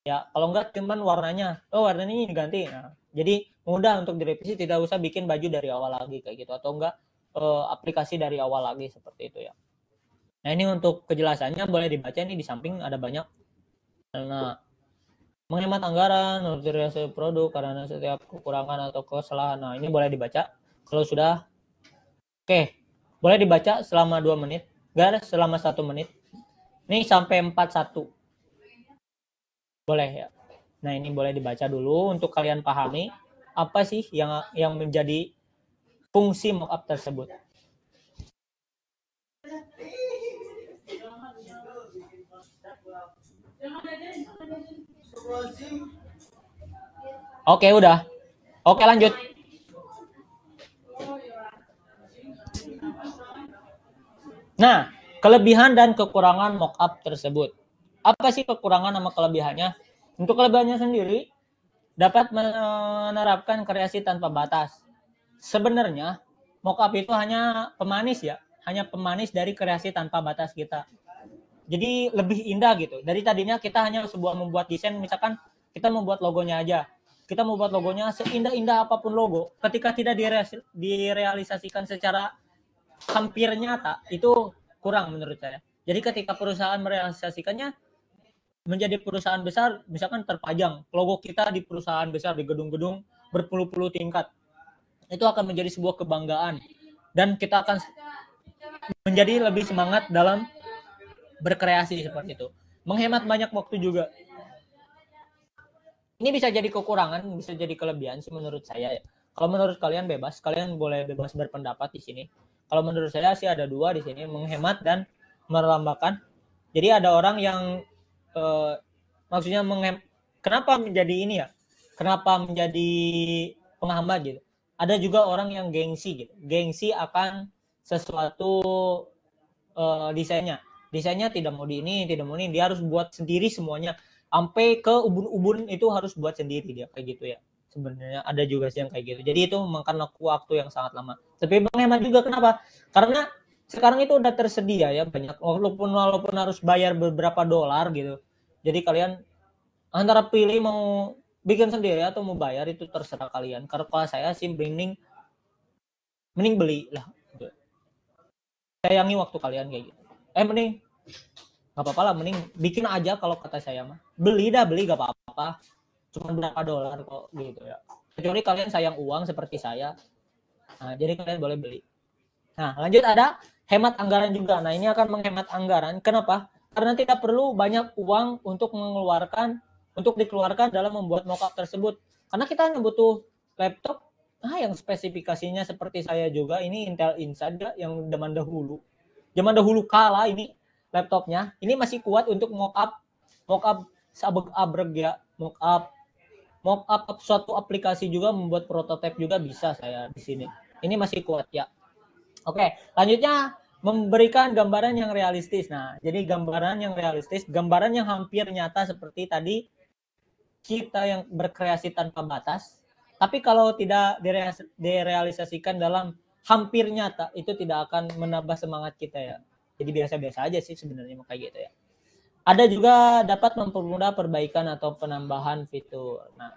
Ya, kalau enggak cuman warnanya, warnanya ini diganti. Nah, jadi mudah untuk direvisi, tidak usah bikin baju dari awal lagi kayak gitu, atau enggak aplikasi dari awal lagi seperti itu ya. Nah, ini untuk kejelasannya boleh dibaca, ini di samping ada banyak. Nah, menghemat anggaran, optimalisasi produk karena setiap kekurangan atau kesalahan. Nah, ini boleh dibaca kalau sudah. Oke, boleh dibaca selama 2 menit, enggak selama 1 menit. Ini sampai 41. Boleh ya. Nah, ini boleh dibaca dulu untuk kalian pahami apa sih yang menjadi fungsi mockup tersebut. Oke, udah. Oke, lanjut. Nah, kelebihan dan kekurangan mockup tersebut. Apa sih kekurangan sama kelebihannya? Untuk kelebihannya sendiri, dapat menerapkan kreasi tanpa batas. Sebenarnya, mockup itu hanya pemanis ya. Hanya pemanis dari kreasi tanpa batas kita. Jadi lebih indah gitu. Dari tadinya kita hanya membuat desain, misalkan kita membuat logonya aja. kita mau buat logonya seindah-indah apapun logo, ketika tidak direalisasikan secara hampir nyata, itu kurang menurut saya. Jadi ketika perusahaan merealisasikannya menjadi perusahaan besar, misalkan terpajang logo kita di perusahaan besar, di gedung-gedung berpuluh-puluh tingkat, itu akan menjadi sebuah kebanggaan, dan kita akan menjadi lebih semangat dalam berkreasi seperti itu. Menghemat banyak waktu juga. Ini bisa jadi kekurangan, bisa jadi kelebihan sih menurut saya ya. Kalau menurut kalian bebas, kalian boleh bebas berpendapat di sini. Kalau menurut saya sih ada dua di sini, menghemat dan melambakan. Jadi ada orang yang maksudnya kenapa menjadi ini ya? Kenapa menjadi penghambat gitu? Ada juga orang yang gengsi gitu. Gengsi akan sesuatu desainnya tidak mau di ini, tidak mau ini, dia harus buat sendiri semuanya, sampai ke ubun-ubun itu harus buat sendiri dia kayak gitu ya. Sebenarnya ada juga sih yang kayak gitu, jadi itu memakan waktu yang sangat lama, tapi menghemat juga. Kenapa? Karena sekarang itu udah tersedia ya banyak, walaupun harus bayar beberapa dolar gitu. Jadi kalian antara pilih mau bikin sendiri atau mau bayar, itu terserah kalian. Karena kalau saya sih mending beli lah, sayangi waktu kalian kayak gitu. Mending nggak apa-apa lah, mending bikin aja. Kalau kata saya mah beli gak apa-apa, cuma berapa dolar kok gitu ya, kecuali kalian sayang uang seperti saya. Nah, jadi kalian boleh beli. Nah, lanjut ada hemat anggaran juga. Nah, ini akan menghemat anggaran. Kenapa? Karena tidak perlu banyak uang untuk dikeluarkan dalam membuat mockup tersebut. Karena kita hanya butuh laptop yang spesifikasinya seperti saya juga, ini Intel Inside yang zaman dahulu kala. Ini laptopnya ini masih kuat untuk mockup sabeg-abreg ya, mockup suatu aplikasi juga, membuat prototipe juga bisa saya di sini. Ini masih kuat ya. Oke, lanjutnya memberikan gambaran yang realistis. Nah, jadi gambaran yang realistis, gambaran yang hampir nyata seperti tadi kita yang berkreasi tanpa batas. Tapi kalau tidak direalisasikan dalam hampir nyata, itu tidak akan menambah semangat kita ya. Jadi biasa-biasa aja sih sebenarnya kayak gitu ya. Ada juga dapat mempermudah perbaikan atau penambahan fitur. Nah,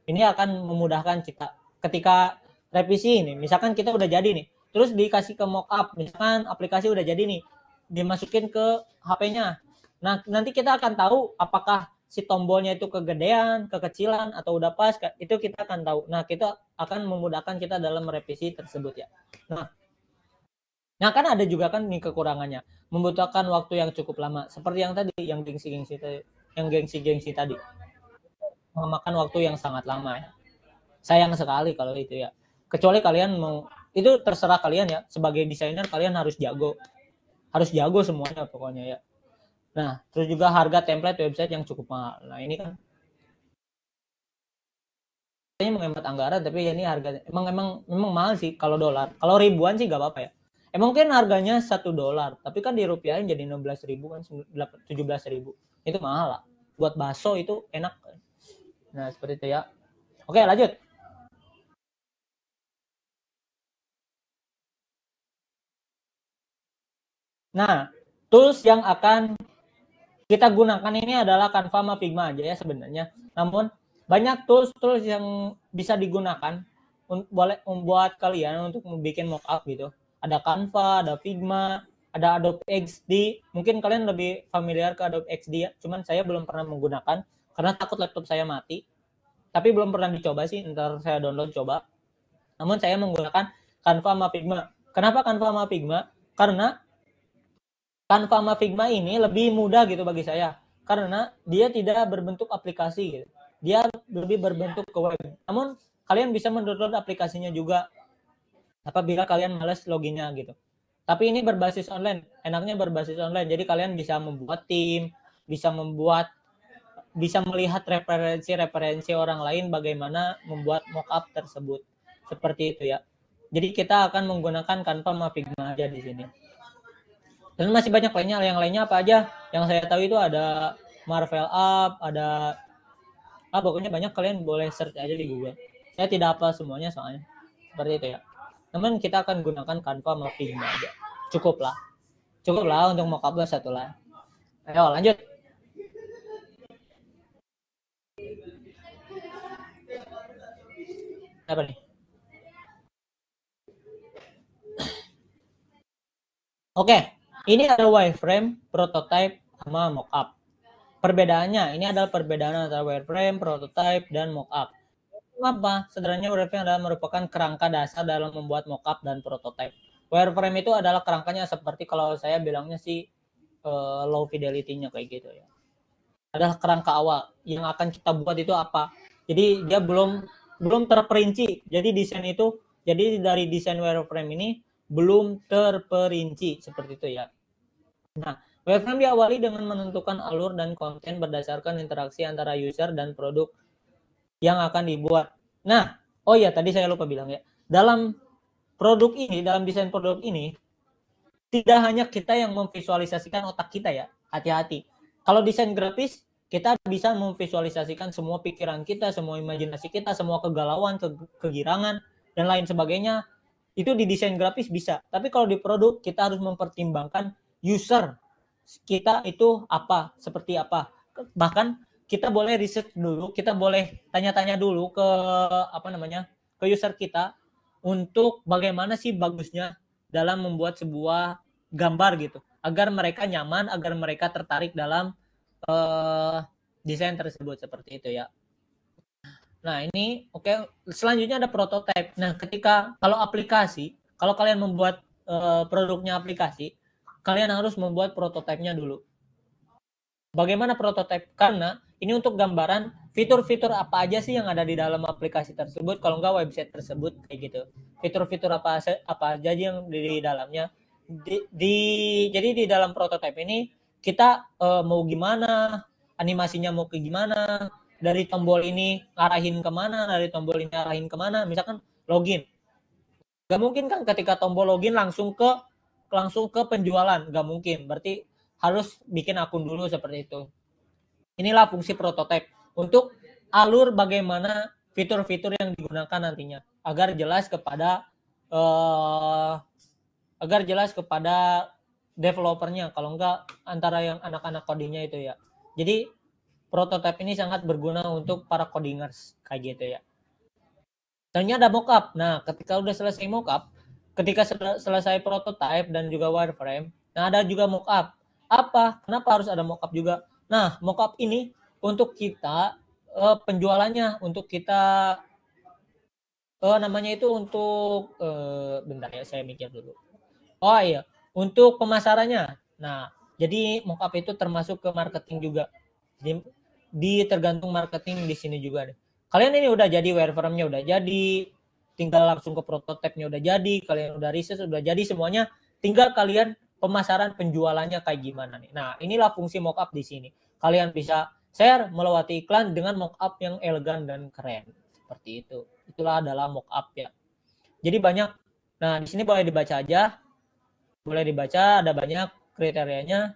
ini akan memudahkan kita ketika revisi ini. Misalkan kita udah jadi nih, terus dikasih ke mockup, misalkan aplikasi udah jadi nih, dimasukin ke HP-nya. Nah, nanti kita akan tahu apakah si tombolnya itu kegedean, kekecilan, atau udah pas, itu kita akan tahu. Nah, kita akan memudahkan kita dalam merevisi tersebut ya. Nah, kan ada juga kan nih kekurangannya, membutuhkan waktu yang cukup lama. Seperti yang tadi, yang gengsi tadi, memakan waktu yang sangat lama ya. Sayang sekali kalau itu ya. Kecuali kalian mau, itu terserah kalian ya. Sebagai desainer kalian harus jago semuanya pokoknya ya. Nah, terus juga harga template website yang cukup mahal. Nah, ini kan ini menghemat anggaran, tapi ini harga memang mahal sih kalau dolar. Kalau ribuan sih gak apa-apa ya. Mungkin harganya $1, tapi kan dirupiahin jadi 16.000 kan, 17.000. Itu mahal lah. Buat bakso itu enak. Nah, seperti itu ya. Oke, lanjut. Nah, tools yang akan kita gunakan ini adalah Canva sama Figma aja ya sebenarnya. Namun banyak tools yang bisa digunakan buat kalian untuk membuat mockup gitu. Ada Canva, ada Figma, ada Adobe XD. Mungkin kalian lebih familiar ke Adobe XD ya. Cuman saya belum pernah menggunakan karena takut laptop saya mati. Tapi belum pernah dicoba sih, ntar saya download coba. Namun saya menggunakan Canva sama Figma. Kenapa Canva sama Figma? Karena Canva sama Figma ini lebih mudah gitu bagi saya, karena dia tidak berbentuk aplikasi gitu. Dia lebih berbentuk ke web. Namun kalian bisa mendownload aplikasinya juga apabila kalian malas loginnya gitu. Tapi ini berbasis online, enaknya berbasis online. Jadi kalian bisa membuat tim, bisa melihat referensi orang lain bagaimana membuat mockup tersebut. Seperti itu ya. Jadi kita akan menggunakan Canva sama Figma aja di sini. Dan masih banyak lainnya. Yang lainnya apa aja? Yang saya tahu itu ada Marvel Up, ada pokoknya banyak, kalian boleh search aja di Google. Saya tidak hafal semuanya soalnya. Seperti itu ya. Namun kita akan gunakan Canva sama Figma aja. Cukup lah untuk mockup satu lah. Ayo lanjut. Apa nih? Oke, ini ada wireframe, prototype, sama mockup. Perbedaannya, ini adalah perbedaan antara wireframe, prototype, dan mockup. Apa? Sederhananya wireframe adalah merupakan kerangka dasar dalam membuat mockup dan prototype. Wireframe itu adalah kerangkanya seperti kalau saya bilangnya sih low fidelity-nya kayak gitu ya. Adalah kerangka awal yang akan kita buat itu apa. Jadi dia belum terperinci. Jadi dari desain wireframe ini belum terperinci seperti itu ya. Nah, wireframe diawali dengan menentukan alur dan konten berdasarkan interaksi antara user dan produk yang akan dibuat. Nah, oh ya tadi saya lupa bilang ya. Dalam desain produk ini, tidak hanya kita yang memvisualisasikan otak kita ya. Hati-hati. Kalau desain grafis, kita bisa memvisualisasikan semua pikiran kita, semua imajinasi kita, semua kegalauan, kegirangan, dan lain sebagainya. Itu di desain grafis bisa. Tapi kalau di produk, kita harus mempertimbangkan user kita itu apa, seperti apa. Bahkan kita boleh riset dulu, kita boleh tanya-tanya dulu ke ke user kita untuk bagaimana sih bagusnya dalam membuat sebuah gambar gitu, agar mereka nyaman, agar mereka tertarik dalam desain tersebut seperti itu ya. Nah ini oke. Selanjutnya ada prototype. Nah kalau kalian membuat produknya aplikasi, kalian harus membuat prototipenya dulu. Bagaimana prototype? Karena ini untuk gambaran fitur-fitur apa aja sih yang ada di dalam aplikasi tersebut, kalau enggak website tersebut kayak gitu. Fitur-fitur apa aja yang di dalamnya. Jadi di dalam prototype ini kita mau gimana, animasinya mau ke gimana, dari tombol ini arahin kemana, dari tombol ini arahin kemana, misalkan login. Gak mungkin kan ketika tombol login langsung ke penjualan, gak mungkin. Berarti harus bikin akun dulu seperti itu. Inilah fungsi prototype untuk alur bagaimana fitur-fitur yang digunakan nantinya agar jelas kepada developernya, kalau enggak antara yang anak-anak codingnya itu ya. Jadi prototype ini sangat berguna untuk para codingers kayak gitu ya. Selanjutnya ada mockup. Nah, ketika udah selesai mockup, ketika selesai prototype dan juga wireframe, nah ada juga mockup. Apa? Kenapa harus ada mockup juga? Nah, mockup ini untuk kita penjualannya, untuk kita namanya itu untuk bentar ya, saya mikir dulu. Oh iya, untuk pemasarannya. Nah, jadi mockup itu termasuk ke marketing juga. Di tergantung marketing di sini juga nih. Kalian ini udah jadi wireframe-nya udah jadi, tinggal langsung ke prototype-nya udah jadi, kalian udah riset udah jadi semuanya, tinggal kalian pemasaran penjualannya kayak gimana nih. Nah, inilah fungsi mockup di sini. Kalian bisa share melewati iklan dengan mockup yang elegan dan keren. Seperti itu. Itulah adalah mockup ya. Jadi banyak. Nah, di sini boleh dibaca aja. Boleh dibaca, ada banyak kriterianya.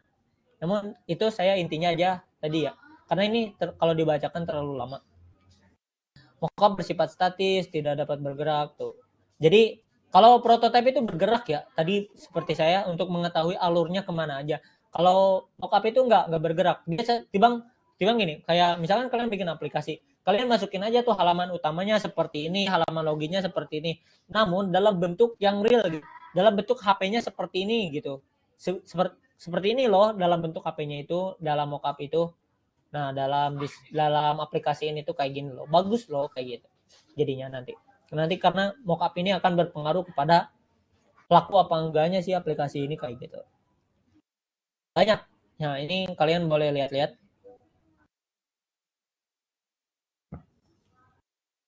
Namun itu saya intinya aja tadi ya. Karena ini kalau dibacakan terlalu lama. Mockup bersifat statis, tidak dapat bergerak tuh. Jadi kalau prototipe itu bergerak ya, tadi seperti saya untuk mengetahui alurnya kemana aja. Kalau mockup itu nggak bergerak. Dia timbang gini, kayak misalkan kalian bikin aplikasi, kalian masukin aja tuh halaman utamanya seperti ini, halaman loginnya seperti ini. Namun dalam bentuk yang real gitu. Dalam bentuk HP-nya seperti ini gitu. Seperti ini loh dalam bentuk HP-nya itu, dalam mockup itu. Nah, dalam aplikasi ini tuh kayak gini loh. Bagus loh kayak gitu. Jadinya nanti karena mockup ini akan berpengaruh kepada laku apa enggaknya sih aplikasi ini kayak gitu. Banyak. Nah, ini kalian boleh lihat-lihat.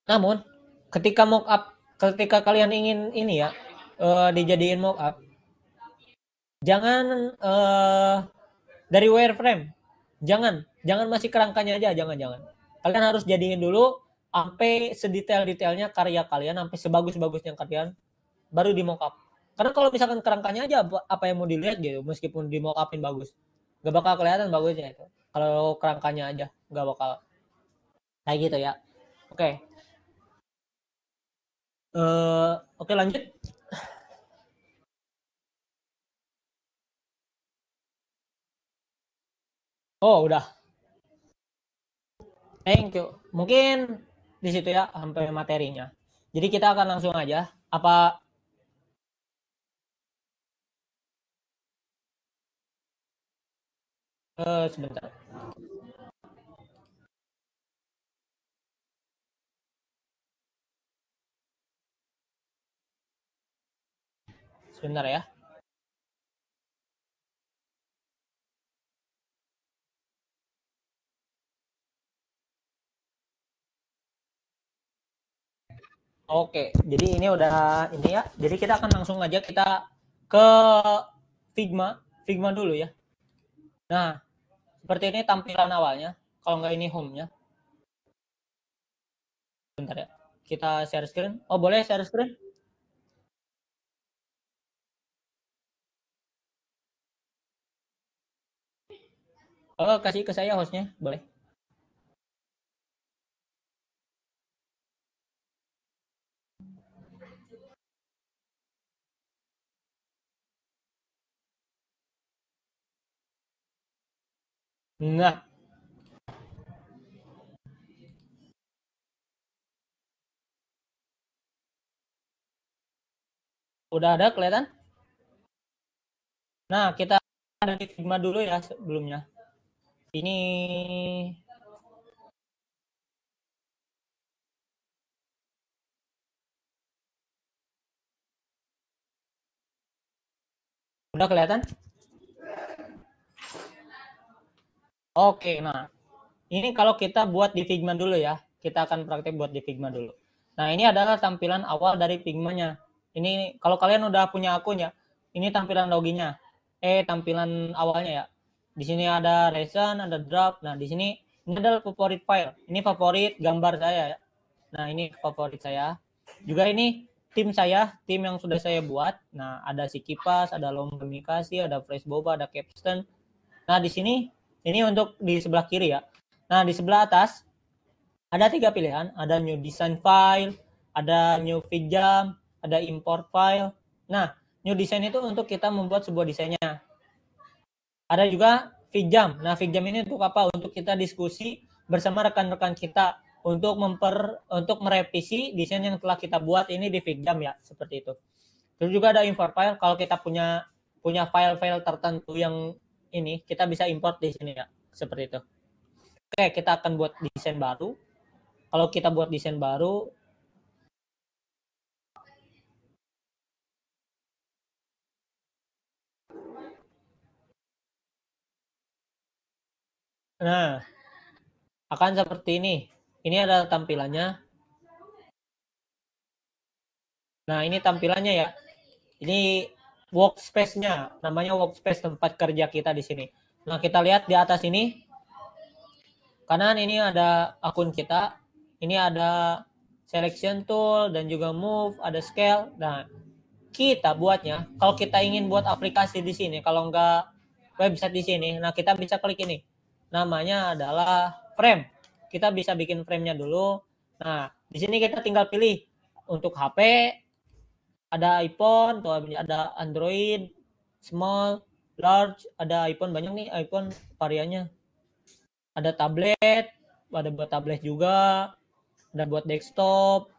Namun, ketika kalian ingin ini ya, dijadiin mockup, jangan dari wireframe. Jangan masih kerangkanya aja, jangan. Kalian harus jadiin dulu sampai sedetail-detailnya karya kalian, sampai sebagus-bagusnya kalian, baru di mockup. Karena kalau misalkan kerangkanya aja apa yang mau dilihat gitu, meskipun di mockupin bagus, gak bakal kelihatan bagusnya itu. Kalau kerangkanya aja gak bakal kayak gitu ya. Oke. Oke, lanjut. Oh, udah. Thank you. Mungkin di situ ya sampai materinya. Jadi kita akan langsung aja. Apa sebentar. Sebentar ya. Oke, jadi ini udah ini ya. Jadi kita akan langsung aja kita ke Figma dulu ya. Nah, seperti ini tampilan awalnya. Kalau nggak ini home-nya. Bentar ya. Kita share screen. Oh, boleh share screen? Oh, kasih ke saya hostnya, boleh. Nah, udah ada kelihatan? Nah, kita ada di Figma dulu ya sebelumnya. Ini udah kelihatan? Oke, nah ini kalau kita buat di Figma dulu ya. Kita akan praktek buat di Figma dulu. Nah, ini adalah tampilan awal dari Figma-nya. Ini kalau kalian udah punya akun ya, ini tampilan loginnya. Tampilan awalnya ya. Di sini ada recent, ada draft. Nah, di sini ini adalah favorit file. Ini favorit gambar saya ya. Nah, ini favorit saya. Juga ini tim saya, tim yang sudah saya buat. Nah, ada si kipas, ada lomba komunikasi, ada flash boba, ada caption. Nah, di sini ini untuk di sebelah kiri ya. Nah, di sebelah atas ada 3 pilihan, ada new design file, ada new feed-jam, ada import file. Nah, new design itu untuk kita membuat sebuah desainnya. Ada juga feed-jam. Nah, feed-jam ini untuk apa? Untuk kita diskusi bersama rekan-rekan kita untuk merevisi desain yang telah kita buat ini di feed-jam ya, seperti itu. Terus juga ada import file, kalau kita punya file-file tertentu yang ini, kita bisa import di sini ya, seperti itu. Oke, kita akan buat desain baru. Kalau kita buat desain baru, nah akan seperti ini. Ini adalah tampilannya. Nah, ini tampilannya ya. Ini workspace-nya, namanya workspace tempat kerja kita di sini. Nah, kita lihat di atas ini, kanan ini ada akun kita, ini ada selection tool dan juga move, ada scale. Nah, kita buatnya, kalau kita ingin buat aplikasi di sini, kalau enggak website di sini, nah kita bisa klik ini. Namanya adalah frame. Kita bisa bikin frame-nya dulu. Nah, di sini kita tinggal pilih untuk HP, ada iPhone, tuh ada Android, small, large, ada iPhone banyak nih, iPhone variannya. Ada tablet, ada buat tablet juga, ada buat desktop,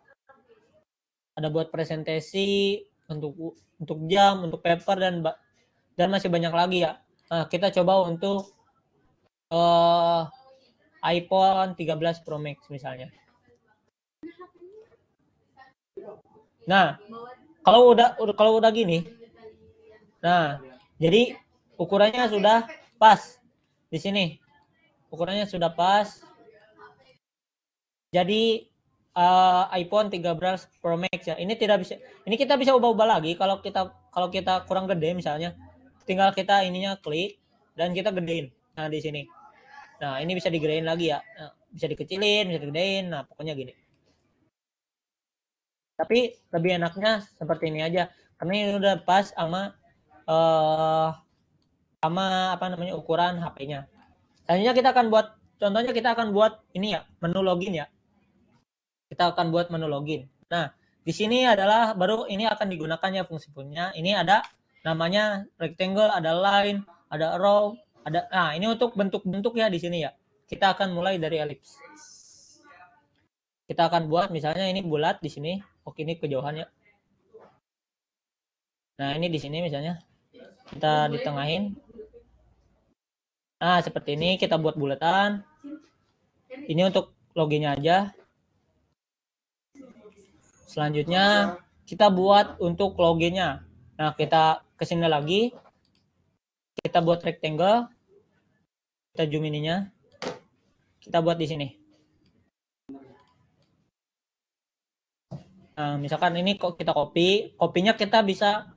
ada buat presentasi, untuk jam, untuk paper dan masih banyak lagi ya. Nah, kita coba untuk iPhone 13 Pro Max misalnya. Nah, kalau udah gini, nah jadi ukurannya sudah pas di sini. Ukurannya sudah pas. Jadi iPhone 13 Pro Max ya. Ini tidak bisa. Ini kita bisa ubah-ubah lagi kalau kita kurang gede misalnya. Tinggal kita ininya klik dan kita gedein. Nah, di sini. Nah, ini bisa digedein lagi ya. Nah, bisa dikecilin, bisa digedein. Nah, pokoknya gini. Tapi lebih enaknya seperti ini aja. Karena ini udah pas sama apa namanya ukuran HP-nya. Selanjutnya contohnya kita akan buat ini ya, menu login ya. Kita akan buat menu login. Nah, di sini adalah baru ini akan digunakannya fungsi-fungsinya. Ini ada namanya rectangle, ada line, ada row, ada. Nah, ini untuk bentuk-bentuk ya di sini ya. Kita akan mulai dari elips. Kita akan buat misalnya ini bulat di sini. Oke, ini kejauhan ya. Nah, ini di sini misalnya kita ditengahin. Nah, seperti ini kita buat bulatan. Ini untuk loginnya aja. Selanjutnya kita buat untuk loginnya. Nah, kita kesini lagi. Kita buat rectangle. Kita zoom ininya. Kita buat di sini. Nah, misalkan ini kok kita copy. Kopinya kita bisa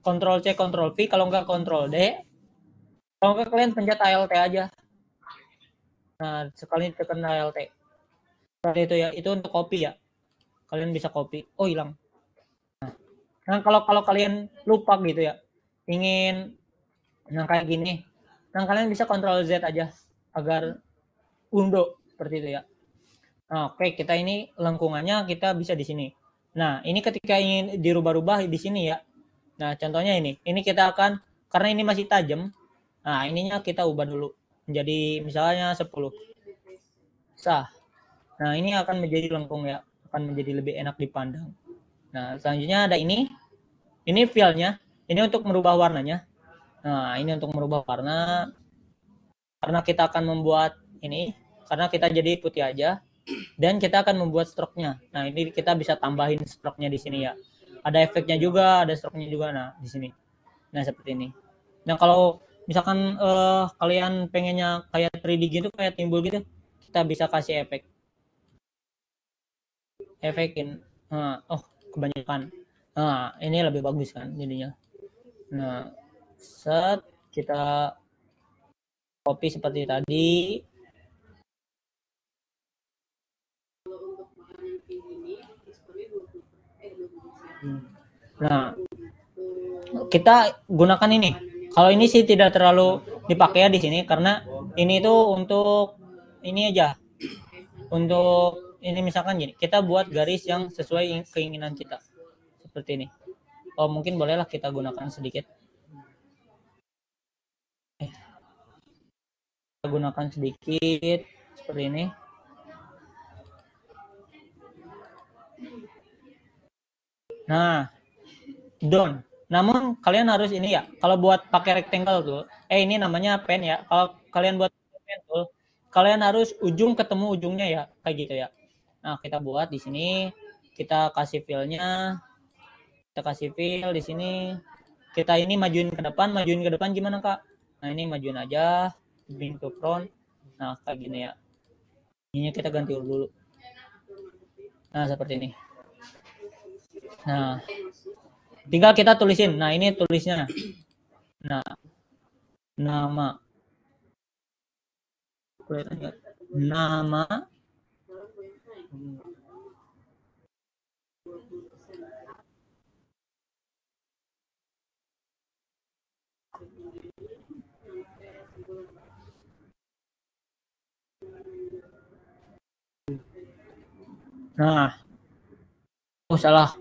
Ctrl C, Ctrl V. Kalau nggak Ctrl D. Kalau nggak kalian pencet Alt aja. Nah, sekali tekan Alt. Seperti itu ya. Itu untuk copy ya. Kalian bisa copy. Oh, hilang. Nah, kalau kalian lupa gitu ya, ingin kayak gini, nah kalian bisa Ctrl Z aja agar undo seperti itu ya. Nah, oke, kita ini lengkungannya kita bisa di sini. Nah, ini ketika ingin dirubah-rubah di sini ya. Nah, contohnya ini kita akan, karena ini masih tajam, nah ininya kita ubah dulu menjadi misalnya 10. Sah. Nah, ini akan menjadi lengkung ya, akan menjadi lebih enak dipandang. Nah, selanjutnya ada ini filenya, ini untuk merubah warnanya. Nah, ini untuk merubah warna, karena kita akan membuat ini, karena kita jadi putih aja, dan kita akan membuat stroke-nya. Nah, ini kita bisa tambahin stroke-nya di sini ya. Ada efeknya juga, ada stroke-nya juga. Nah, di sini. Nah, seperti ini. Nah, kalau misalkan kalian pengennya kayak 3D gitu, kayak timbul gitu, kita bisa kasih efek. Efekin. Nah, oh, kebanyakan. Nah, ini lebih bagus kan jadinya. Nah, set kita copy seperti tadi. Nah, kita gunakan ini. Kalau ini sih tidak terlalu dipakai ya di sini karena ini tuh untuk ini aja. Untuk ini misalkan gini, kita buat garis yang sesuai keinginan kita. Seperti ini. Oh, mungkin bolehlah kita gunakan sedikit. Kita gunakan sedikit seperti ini. Nah, done. Namun kalian harus ini ya, kalau buat pakai rectangle tuh, ini namanya pen ya. Kalau kalian buat pen tuh, kalian harus ujung ketemu ujungnya ya, kayak gitu ya. Nah, kita buat di sini, kita kasih fill-nya, kita kasih fill di sini. Kita ini majuin ke depan gimana Kak? Nah, ini majuin aja, bring to front. Nah, kayak gini ya. Ini kita ganti dulu. Nah, seperti ini. Nah, tinggal kita tulisin. Nah, ini tulisnya. Nah, nama. Nama. Nah. Oh, salah.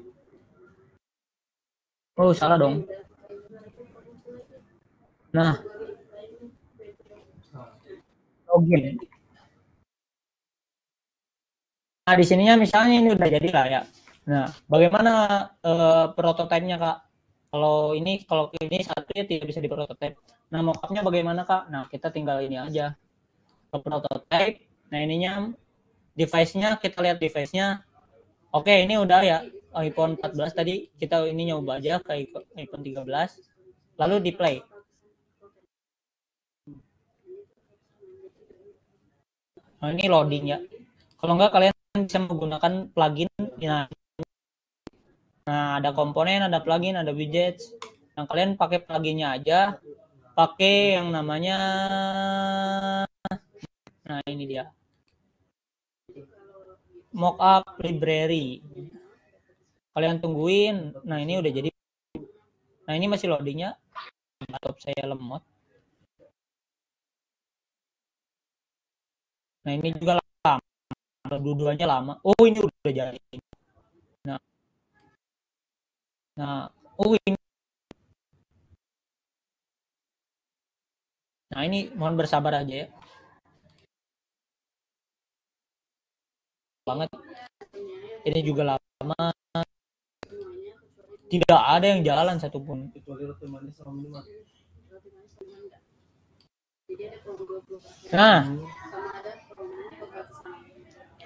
Oh, salah dong. Nah. Login. Nah, di sininya misalnya ini udah jadi lah ya. Nah, bagaimana prototipenya Kak? Kalau ini satunya tidak bisa diprototipe. Nah, mockupnya bagaimana Kak? Nah, kita tinggal ini aja. Ke prototype. Nah, ininya device-nya, kita lihat device-nya. Oke, ini udah ya. iPhone 14 tadi kita ini nyoba aja ke iPhone 13. Lalu di play. Nah, ini loading ya. Kalau enggak kalian bisa menggunakan plugin. Nah, ada komponen, ada plugin, ada widget. Nah, kalian pakai pluginnya aja. Pakai yang namanya, nah ini dia, mockup library. Kalian tungguin. Nah, ini udah jadi. Nah, ini masih loadingnya. Laptop saya lemot. Nah, ini juga lama. Dua-duanya lama. Oh, ini udah jadi. Nah, oh ini. Nah, ini mohon bersabar aja ya. Banget. Ini juga lama. Tidak ada yang jalan satupun. Nah,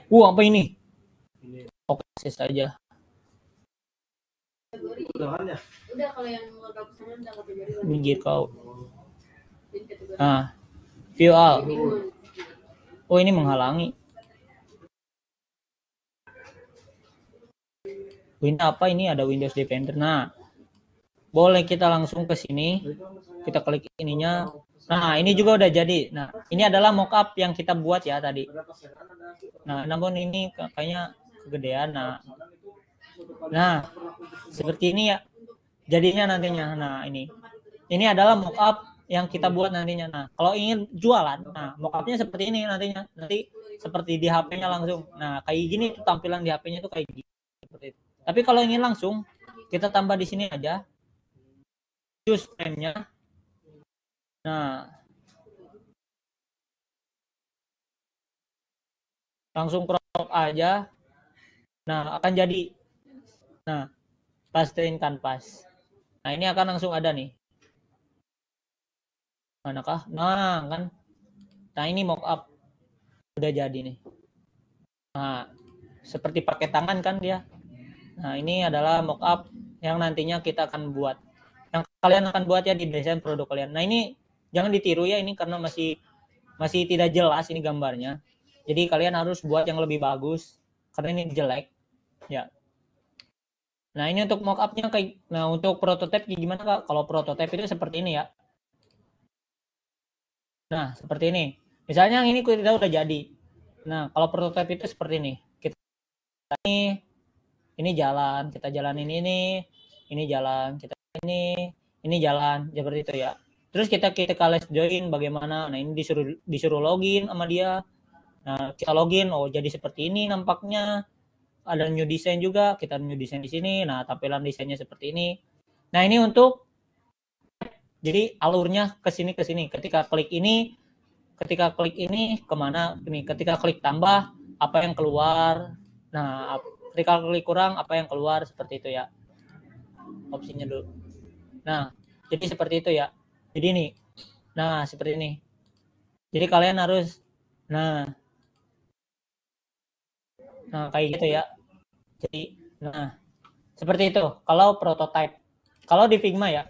apa ini? Oke, saja. Udah kalau yang udah kategori minggir kau. Nah, view all. Oh, ini menghalangi. Ini apa ini? Ada Windows Defender. Nah, boleh kita langsung ke sini. Kita klik ininya. Nah, ini juga udah jadi. Nah, ini adalah mockup yang kita buat ya tadi. Nah, namun ini kayaknya kegedean. Nah, seperti ini ya jadinya nantinya. Nah, ini adalah mockup yang kita buat nantinya. Nah, kalau ingin jualan, nah mockupnya seperti ini nantinya. Nanti seperti di HP-nya langsung. Nah, kayak gini tuh tampilan di HP-nya tuh kayak gini. Seperti itu. Tapi kalau ingin langsung, kita tambah di sini aja. Choose frame-nya. Nah, langsung crop aja. Nah, akan jadi. Nah, pastein kanvas. Nah, ini akan langsung ada nih. Manakah? Nah, kan. Nah, ini mockup. Udah jadi nih. Nah, seperti pakai tangan kan dia. Nah, ini adalah mockup yang nantinya kita akan buat. Yang kalian akan buat ya di desain produk kalian. Nah, ini jangan ditiru ya ini karena masih tidak jelas ini gambarnya. Jadi kalian harus buat yang lebih bagus karena ini jelek. Ya. Nah, ini untuk mockupnya kayak untuk prototipe gimana Kak? Kalau prototipe itu seperti ini ya. Nah, seperti ini. Misalnya yang ini kita udah jadi. Nah, kalau prototipe itu seperti ini. Kita ini jalan, kita jalanin ini jalan, kita ini jalan seperti itu ya. Terus kita let's join bagaimana? Nah, ini disuruh login sama dia. Nah, kita login, oh jadi seperti ini nampaknya. Ada new design juga, kita new design di sini. Nah, tampilan desainnya seperti ini. Nah, ini untuk jadi alurnya ke sini. Ketika klik ini kemana? Ini ketika klik tambah apa yang keluar. Nah, ketika klik kurang apa yang keluar seperti itu ya. Opsinya dulu. Nah, jadi seperti itu ya. Jadi ini. Nah, seperti ini. Jadi kalian harus nah kayak gitu ya. Jadi seperti itu kalau prototype. Kalau di Figma ya.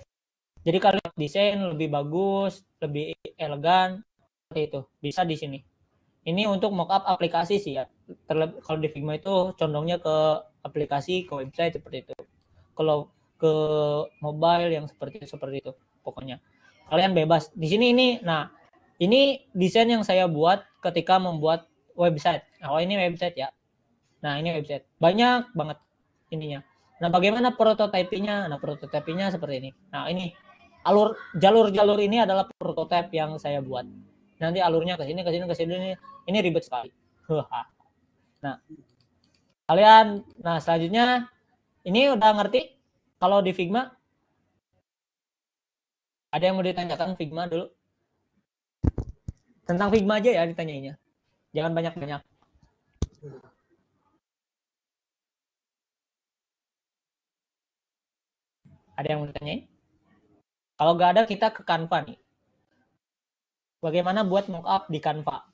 Jadi kalian desain lebih bagus, lebih elegan seperti itu. Bisa di sini. Ini untuk mockup aplikasi sih ya. Kalau di Figma itu condongnya ke aplikasi, ke website seperti itu. Kalau ke mobile yang seperti itu pokoknya. Kalian bebas. Di sini ini desain yang saya buat ketika membuat website. Oh, ini website ya. Nah, ini website. Banyak banget ininya. Nah, bagaimana prototypingnya? Nah, prototypingnya seperti ini. Nah, ini jalur ini adalah prototype yang saya buat. Nanti alurnya ke sini. Ini ribet sekali. Nah, kalian selanjutnya ini udah ngerti kalau di Figma? Ada yang mau ditanyakan Figma dulu? Tentang Figma aja ya ditanyainya. Jangan banyak-banyak. Ada yang mau ditanyain? Kalau nggak ada, kita ke Canva nih. Bagaimana buat mockup di Canva?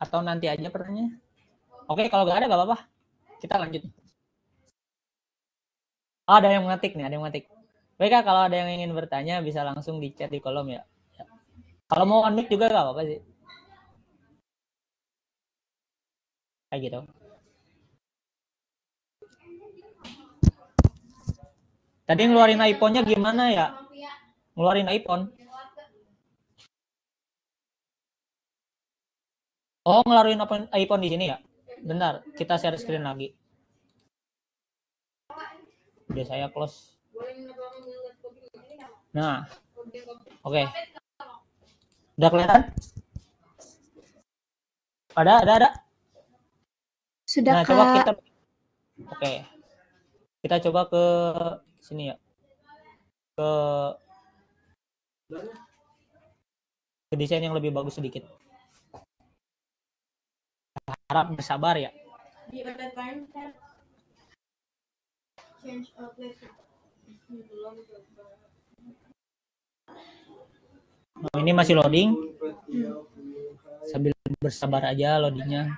Atau nanti aja pertanyaannya? Oke, kalau nggak ada nggak apa-apa. Kita lanjut. Oh, ada yang mengetik nih, Baik, kalau ada yang ingin bertanya bisa langsung di chat di kolom ya. Kalau mau unmute juga nggak apa-apa sih. Kayak gitu. Tadi ngeluarin iPhone-nya gimana ya? Ngeluarin iPhone. Oh, ngeluarin iPhone di sini ya? Bentar, kita share screen lagi. Udah saya close. Nah, oke. Udah kelihatan? Ada. Sudah, Nah, coba Kak. kita Oke. Kita coba ke sini ya. Ke desain yang lebih bagus sedikit. Harap bersabar ya. Nah, ini masih loading. Sambil bersabar aja loadingnya.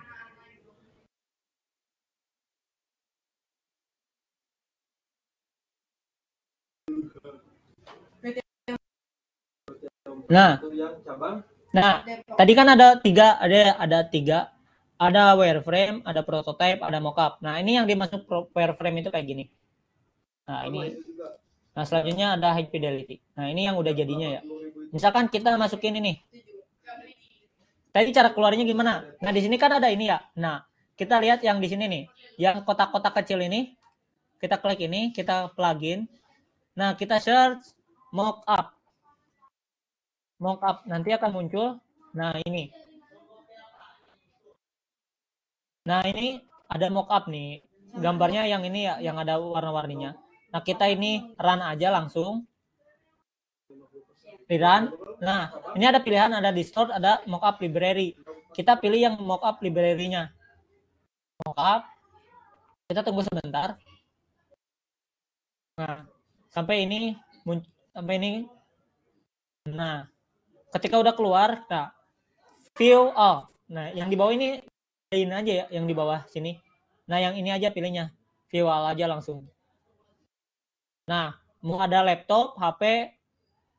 Nah, tadi kan ada tiga, ada wireframe, ada prototype, ada mockup. Nah, ini yang dimasuk wireframe itu kayak gini. Nah, ini. Nah, selanjutnya ada high fidelity. Nah, ini yang udah jadinya ya. Misalkan kita masukin ini. Tadi cara keluarnya gimana? Nah, di sini kan ada ini ya. Nah, kita lihat yang di sini nih. Yang kotak-kotak kecil ini. Kita klik ini, kita plugin. Nah, kita search mockup. Mockup nanti akan muncul. Nah, ini. Nah, ini ada mockup nih. Gambarnya yang ini ya, yang ada warna-warninya. Nah, kita ini run aja langsung. Di run. Nah, ini ada pilihan, ada distort, ada mockup library. Kita pilih yang mockup library-nya. Mockup. Kita tunggu sebentar. Nah, sampai ini. Nah, ketika udah keluar, nah, view all. Nah, yang di bawah ini aja ya, yang di bawah sini. Nah, yang ini aja pilihnya. View all aja langsung. Nah, mau ada laptop, HP,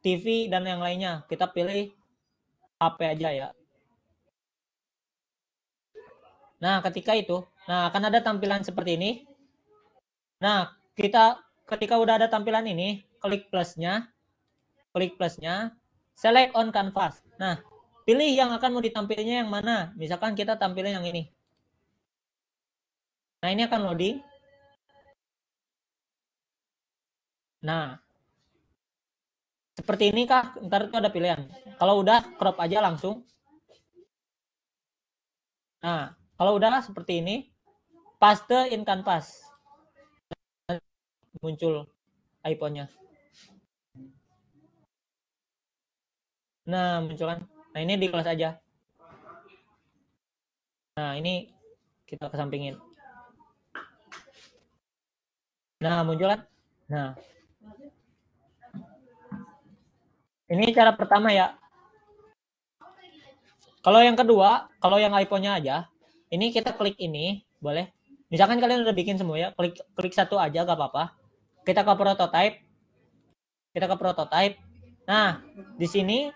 TV, dan yang lainnya. Kita pilih HP aja ya. Nah, ketika itu, nah akan ada tampilan seperti ini. Nah, kita ketika udah ada tampilan ini, klik plusnya, select on canvas. Nah, pilih yang akan mau ditampilnya yang mana. Misalkan kita tampilnya yang ini. Nah, ini akan loading. Nah, seperti ini kah? Ntar itu ada pilihan. Kalau udah, crop aja langsung. Nah, kalau udah seperti ini, paste in canvas. Muncul iPhone-nya. Nah, muncul kan. Nah, ini di kelas aja. Nah, ini kita kesampingin. Nah, muncul kan. Nah, ini cara pertama ya. Kalau yang kedua, kalau yang iPhone-nya aja, ini kita klik ini, boleh. Misalkan kalian udah bikin semua ya, klik satu aja gak apa-apa. Kita ke prototype. Nah, di sini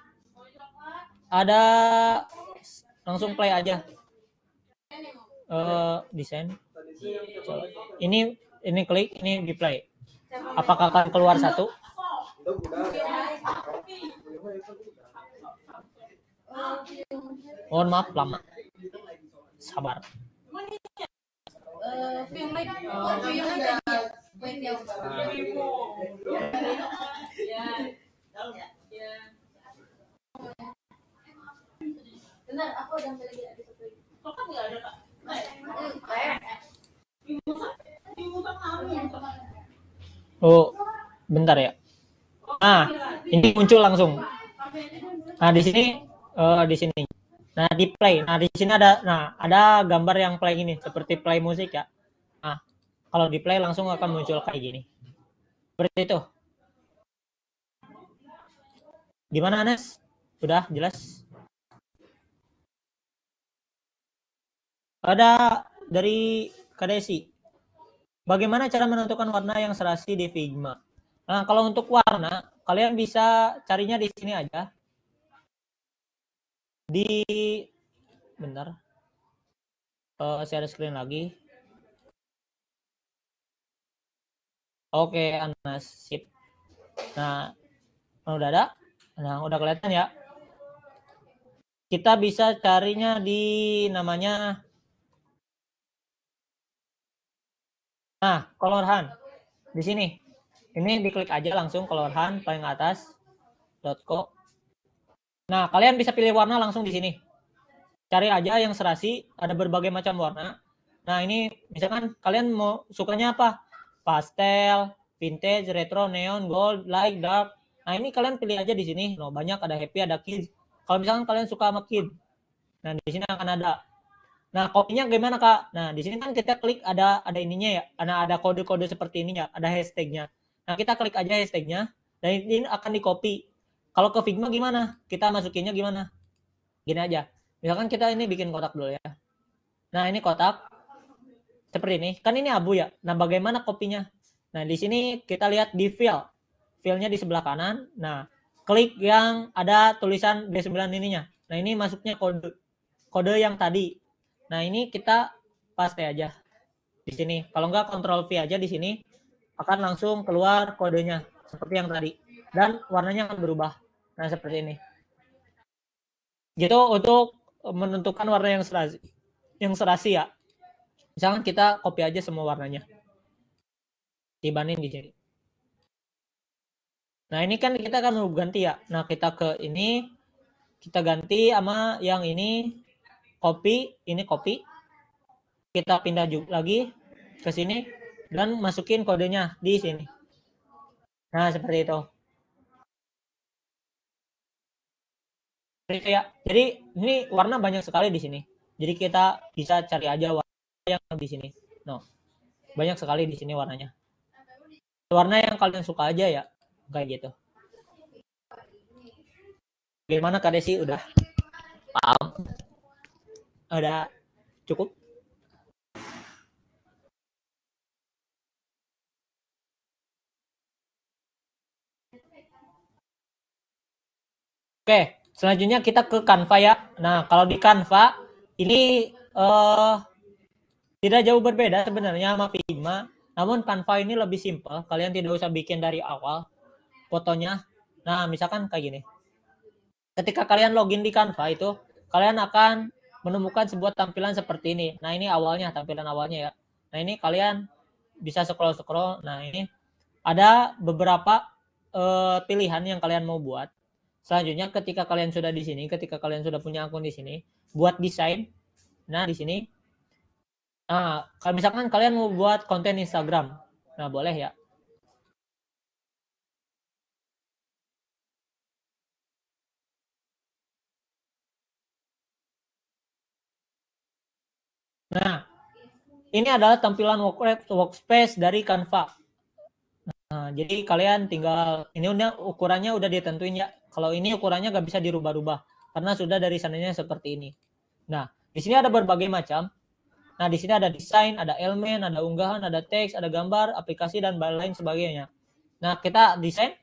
ada langsung play aja. Desain. Ini klik, ini di play. Apakah akan keluar satu? Mohon maaf lama. Sabar. Benar, aku udah lagi ada satu. Kok nggak ada, Kak? Oh, bentar ya. Nah, ini muncul langsung. Nah, di sini Nah, di play. Nah, di sini ada gambar yang play ini seperti play musik ya. Nah, kalau di play langsung akan muncul kayak gini. Seperti itu. Gimana, Anes? Udah jelas? Ada dari Kadesi. Bagaimana cara menentukan warna yang serasi di Figma? Nah, kalau untuk warna, kalian bisa carinya di sini aja. Bentar. Share screen lagi. Oke, Anas, sip. Nah, udah ada? Nah, udah kelihatan ya. Kita bisa carinya di namanya. Nah, color hunt. Di sini. Ini diklik aja langsung color hunt paling atas. .co. Nah, kalian bisa pilih warna langsung di sini. cari aja yang serasi, ada berbagai macam warna. Nah, ini misalkan kalian mau sukanya apa? Pastel, vintage, retro, neon, gold, light, dark. Nah, ini kalian pilih aja di sini. No, banyak, ada happy, ada kids. Kalau misalkan kalian suka sama kid, nah di sini akan ada. Nah, kopinya gimana, Kak? Nah, di sini kan kita klik ada ininya ya. Ada kode-kode seperti ini ya, ada hashtagnya. Nah, kita klik aja hashtagnya dan ini akan di-copy. Kalau ke Figma gimana? Kita masukinnya gimana? Gini aja. Misalkan kita ini bikin kotak dulu ya. Nah, ini kotak seperti ini. Kan ini abu ya. Nah, bagaimana kopinya? Nah, di sini kita lihat di fill. Fill-nya di sebelah kanan. Nah, klik yang ada tulisan D9 ininya. Nah, ini masuknya kode yang tadi. Nah, ini kita paste aja di sini. Kalau enggak Ctrl V aja di sini akan langsung keluar kodenya seperti yang tadi dan warnanya akan berubah. Nah, seperti ini. Gitu untuk menentukan warna yang serasi. Yang serasi ya. Misalkan kita copy aja semua warnanya. Dibanding di sini. Nah, ini kan kita akan mau ganti ya. Nah, kita ke ini kita ganti sama yang ini copy, ini copy. Kita pindah juga lagi ke sini dan masukin kodenya di sini. Nah, seperti itu. Ya, jadi ini warna banyak sekali di sini. Jadi kita bisa cari aja warna yang di sini. No, banyak sekali di sini warnanya. Warna yang kalian suka aja ya, kayak gitu. Gimana Kak Desi? Udah paham? Udah cukup? Oke, selanjutnya kita ke Canva ya. Nah, kalau di Canva ini tidak jauh berbeda sebenarnya sama Figma. Namun Canva ini lebih simpel. Kalian tidak usah bikin dari awal fotonya. Nah, misalkan kayak gini. Ketika kalian login di Canva itu, kalian akan menemukan sebuah tampilan seperti ini. Nah, ini awalnya, tampilan awalnya ya. Nah, ini kalian bisa scroll-scroll. Nah, ini ada beberapa pilihan yang kalian mau buat. Selanjutnya ketika kalian sudah di sini, ketika kalian sudah punya akun di sini, buat desain. Nah, di sini. Nah, kalau misalkan kalian mau buat konten Instagram. Nah, boleh ya. Nah, ini adalah tampilan workspace dari Canva. Nah, jadi kalian tinggal ini ukurannya udah ditentuin ya. Kalau ini ukurannya nggak bisa dirubah-rubah karena sudah dari sananya seperti ini. Nah, di sini ada berbagai macam. Nah, di sini ada desain, ada elemen, ada unggahan, ada teks, ada gambar, aplikasi dan lain sebagainya. Nah, kita desain.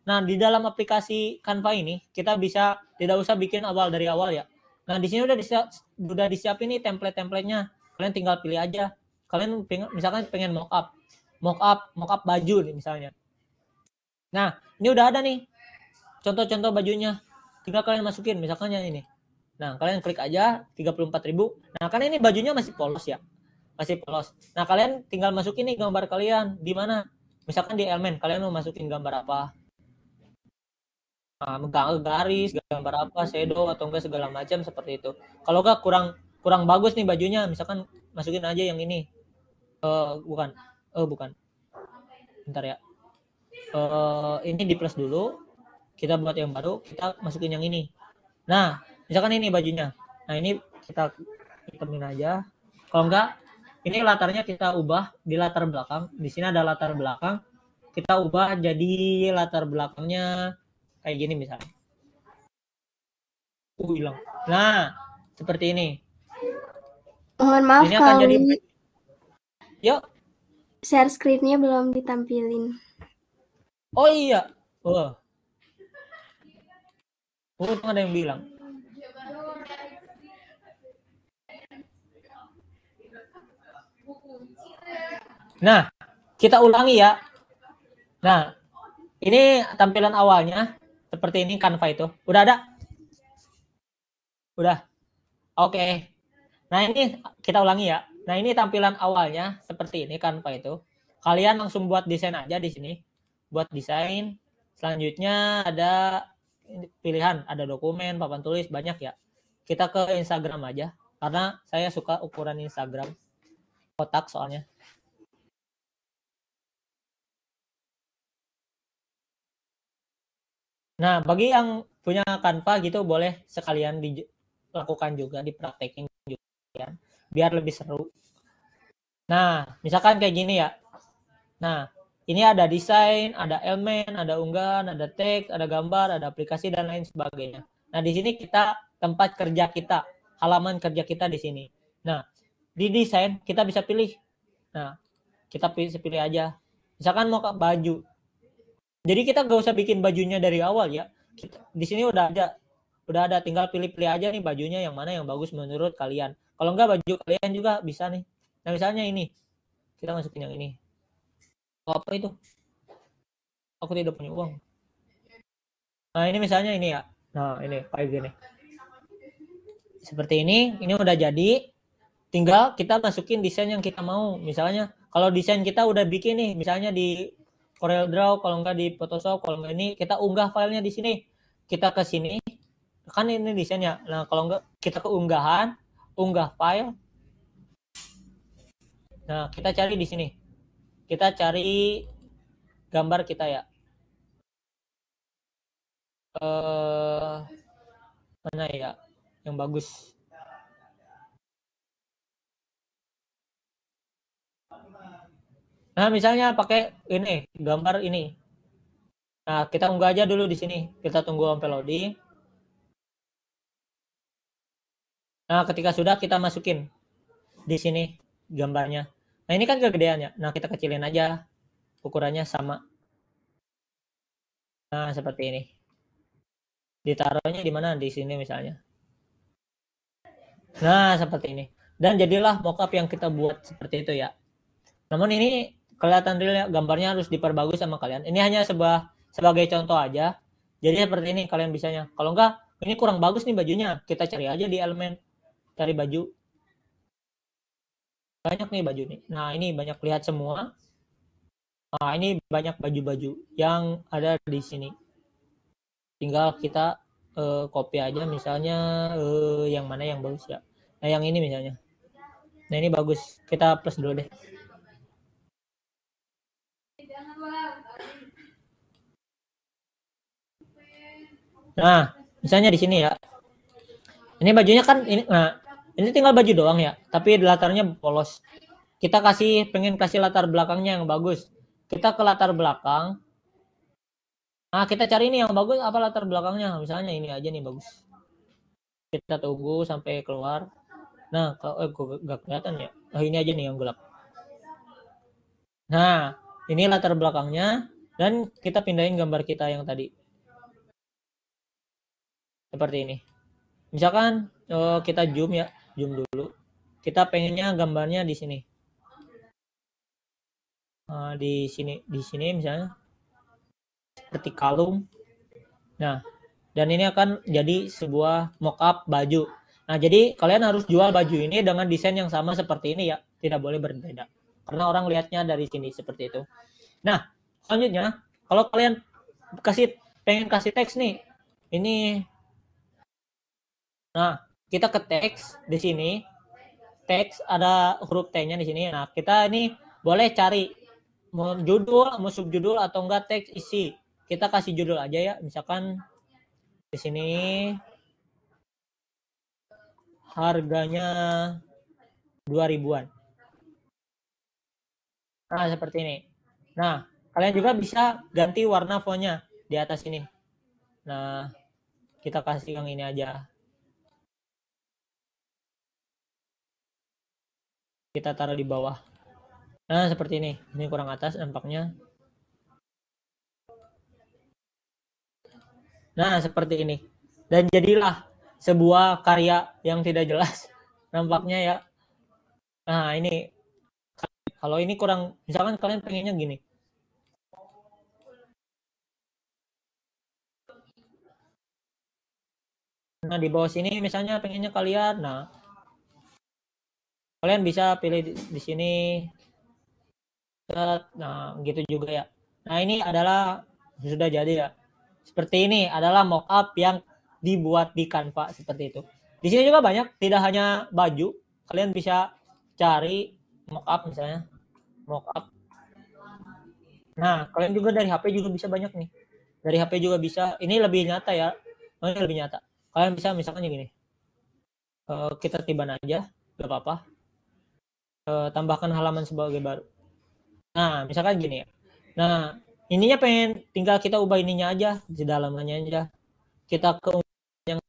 Nah, di dalam aplikasi Canva ini kita bisa tidak usah bikin dari awal ya. Nah, di sini udah disiapin nih template-templatenya. Kalian tinggal pilih aja. Kalian misalkan pengen mock up baju nih misalnya. Nah, ini udah ada nih contoh-contoh bajunya. Tinggal kalian masukin misalkan yang ini. Nah, kalian klik aja 34.000. Nah, karena ini bajunya masih polos ya. Masih polos. Nah, kalian tinggal masukin nih gambar kalian di mana? Misalkan di elemen kalian mau masukin gambar apa? Garis, gambar apa, shadow atau enggak segala macam seperti itu. Kalau enggak kurang bagus nih bajunya, misalkan masukin aja yang ini. Bukan. Bentar ya. Ini di plus dulu. Kita buat yang baru, kita masukin yang ini. Nah, misalkan ini bajunya. Nah, ini kita hitamin aja. Kalau enggak, ini latarnya kita ubah di latar belakang. Di sini ada latar belakang. Kita ubah jadi latar belakangnya kayak gini misalnya. Hilang. Nah, seperti ini. Mohon maaf ini akan jadi yuk. Share screen-nya belum ditampilin. Oh iya. Ada yang bilang. Nah, kita ulangi ya. Nah, ini tampilan awalnya seperti ini Canva itu. Udah ada? Udah. Oke. Nah, ini kita ulangi ya. Nah, ini tampilan awalnya seperti ini Canva itu. Kalian langsung buat desain aja di sini. Buat desain. Selanjutnya ada pilihan, ada dokumen, papan tulis, banyak ya. kita ke Instagram aja, karena saya suka ukuran Instagram kotak soalnya. Nah, bagi yang punya Canva gitu boleh sekalian dilakukan juga, dipraktekin juga ya, biar lebih seru. Nah, misalkan kayak gini ya. Nah, ini ada desain, ada elemen, ada unggahan, ada teks, ada gambar, ada aplikasi dan lain sebagainya. Nah, di sini kita tempat kerja kita, halaman kerja kita di sini. Nah, di desain kita bisa pilih. Nah, kita pilih aja. Misalkan mau ke baju. Jadi kita gak usah bikin bajunya dari awal ya. Di sini udah ada, tinggal pilih-pilih aja nih bajunya yang mana yang bagus menurut kalian. Kalau enggak baju kalian juga bisa nih. Nah, misalnya ini. Kita masukin yang ini. Oh, apa itu? Aku tidak punya uang. Nah, ini misalnya ini ya. Nah, ini kayak gini. Seperti ini udah jadi. Tinggal kita masukin desain yang kita mau. Misalnya, kalau desain kita udah bikin nih, misalnya di Corel Draw, kalau enggak di Photoshop, kalau enggak ini, kita unggah filenya di sini. Kita ke sini, kan ini desainnya. Nah, kalau enggak, kita ke unggahan, unggah file. Nah, kita cari di sini. Kita cari gambar kita ya. Mana ya yang bagus? Nah, misalnya pakai ini, gambar ini. Nah, kita unggah aja dulu di sini. Kita tunggu sampai loading. Nah, ketika sudah kita masukin di sini gambarnya. Nah, ini kan kegedeannya. Nah, kita kecilin aja. Ukurannya sama. Nah, seperti ini. Ditaruhnya di mana? Di sini misalnya. Nah, seperti ini. Dan jadilah mockup yang kita buat seperti itu ya. Namun ini kelihatan real ya, gambarnya harus diperbagus sama kalian. Ini hanya sebagai contoh aja. Jadi seperti ini kalian bisanya. Kalau enggak, ini kurang bagus nih bajunya. Kita cari aja di elemen. Cari baju. Banyak nih baju nih. Nah, ini banyak lihat semua. Nah, ini banyak baju-baju yang ada di sini. Tinggal kita copy aja misalnya yang mana yang bagus ya. Nah, yang ini misalnya. Nah, ini bagus. Kita plus dulu deh. Nah, misalnya di sini ya. Ini bajunya kan ini, nah ini tinggal baju doang ya, tapi latarnya polos. Kita pengen kasih latar belakangnya yang bagus. Kita ke latar belakang. Nah, kita cari ini yang bagus apa latar belakangnya. Misalnya ini aja nih bagus. Kita tunggu sampai keluar. Nah, kalau gak kelihatan ya. Oh, ini aja nih yang gelap. Nah, ini latar belakangnya dan kita pindahin gambar kita yang tadi. Seperti ini. Misalkan kita zoom ya, zoom dulu. Kita pengennya gambarnya di sini. Di sini misalnya seperti kalung. Nah, dan ini akan jadi sebuah mockup baju. Nah, jadi kalian harus jual baju ini dengan desain yang sama seperti ini ya, tidak boleh berbeda. Karena orang lihatnya dari sini seperti itu. Nah, selanjutnya kalau kalian pengen kasih teks nih, ini. Nah, kita ke teks di sini. Teks ada huruf T-nya di sini. Nah, kita ini boleh cari mau judul, mau subjudul atau enggak teks isi. Kita kasih judul aja ya. Misalkan di sini harganya 2.000-an. Nah, seperti ini. Nah, kalian juga bisa ganti warna fontnya di atas ini. Nah, kita kasih yang ini aja. Kita taruh di bawah. Nah, seperti ini. Ini kurang atas nampaknya. Nah, seperti ini. Dan jadilah sebuah karya yang tidak jelas. Nampaknya ya. Nah, ini. Kalau ini kurang, misalkan kalian pengennya gini. Nah, di bawah sini misalnya pengennya kalian. Nah, kalian bisa pilih di sini. Nah, gitu juga ya. Nah, ini adalah sudah jadi ya. Seperti ini adalah mockup yang dibuat di Canva seperti itu. Di sini juga banyak, tidak hanya baju. Kalian bisa cari mockup misalnya, mockup. Nah, kalian juga dari HP juga bisa banyak nih. Dari HP juga bisa. Ini lebih nyata ya. Ini lebih nyata. Kalian bisa misalkan gini. Kita tiban aja, gak apa-apa. Tambahkan halaman sebagai baru. Nah, misalkan gini ya. Nah, ininya pengen tinggal kita ubah ininya aja, di dalamnya aja. Kita ke yang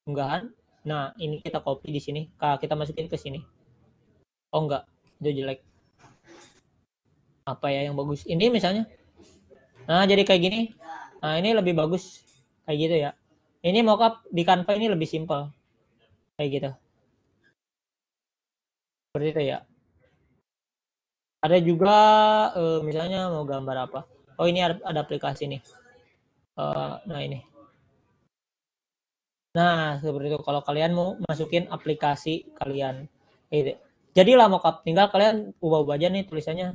unggahan. Nah, ini kita copy di sini. Kita masukin ke sini. Oh enggak, itu jelek. Apa ya yang bagus? Ini misalnya. Nah, jadi kayak gini. Nah, ini lebih bagus. Kayak gitu ya. Ini mockup di Canva ini lebih simpel. Kayak gitu. Seperti itu ya. Ada juga misalnya mau gambar apa. Oh, ini ada aplikasi nih. Nah, ini. Nah, seperti itu. Kalau kalian mau masukin aplikasi kalian. Gitu. Jadilah mockup. Tinggal kalian ubah-ubah aja nih tulisannya.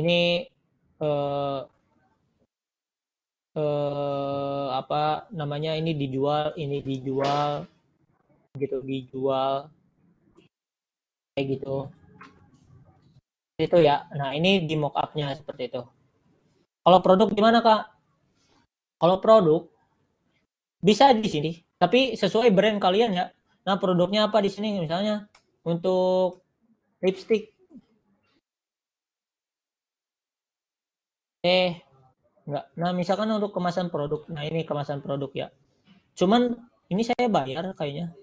Ini apa namanya, ini dijual gitu, dijual kayak gitu itu ya. Nah, ini di mockupnya seperti itu. Kalau produk gimana kak? Kalau produk bisa di sini, tapi sesuai brand kalian ya. Nah, produknya apa di sini? Misalnya untuk lipstick, enggak. Nah, misalkan untuk kemasan produk. Nah, ini kemasan produk ya. Cuman ini saya bayar kayaknya.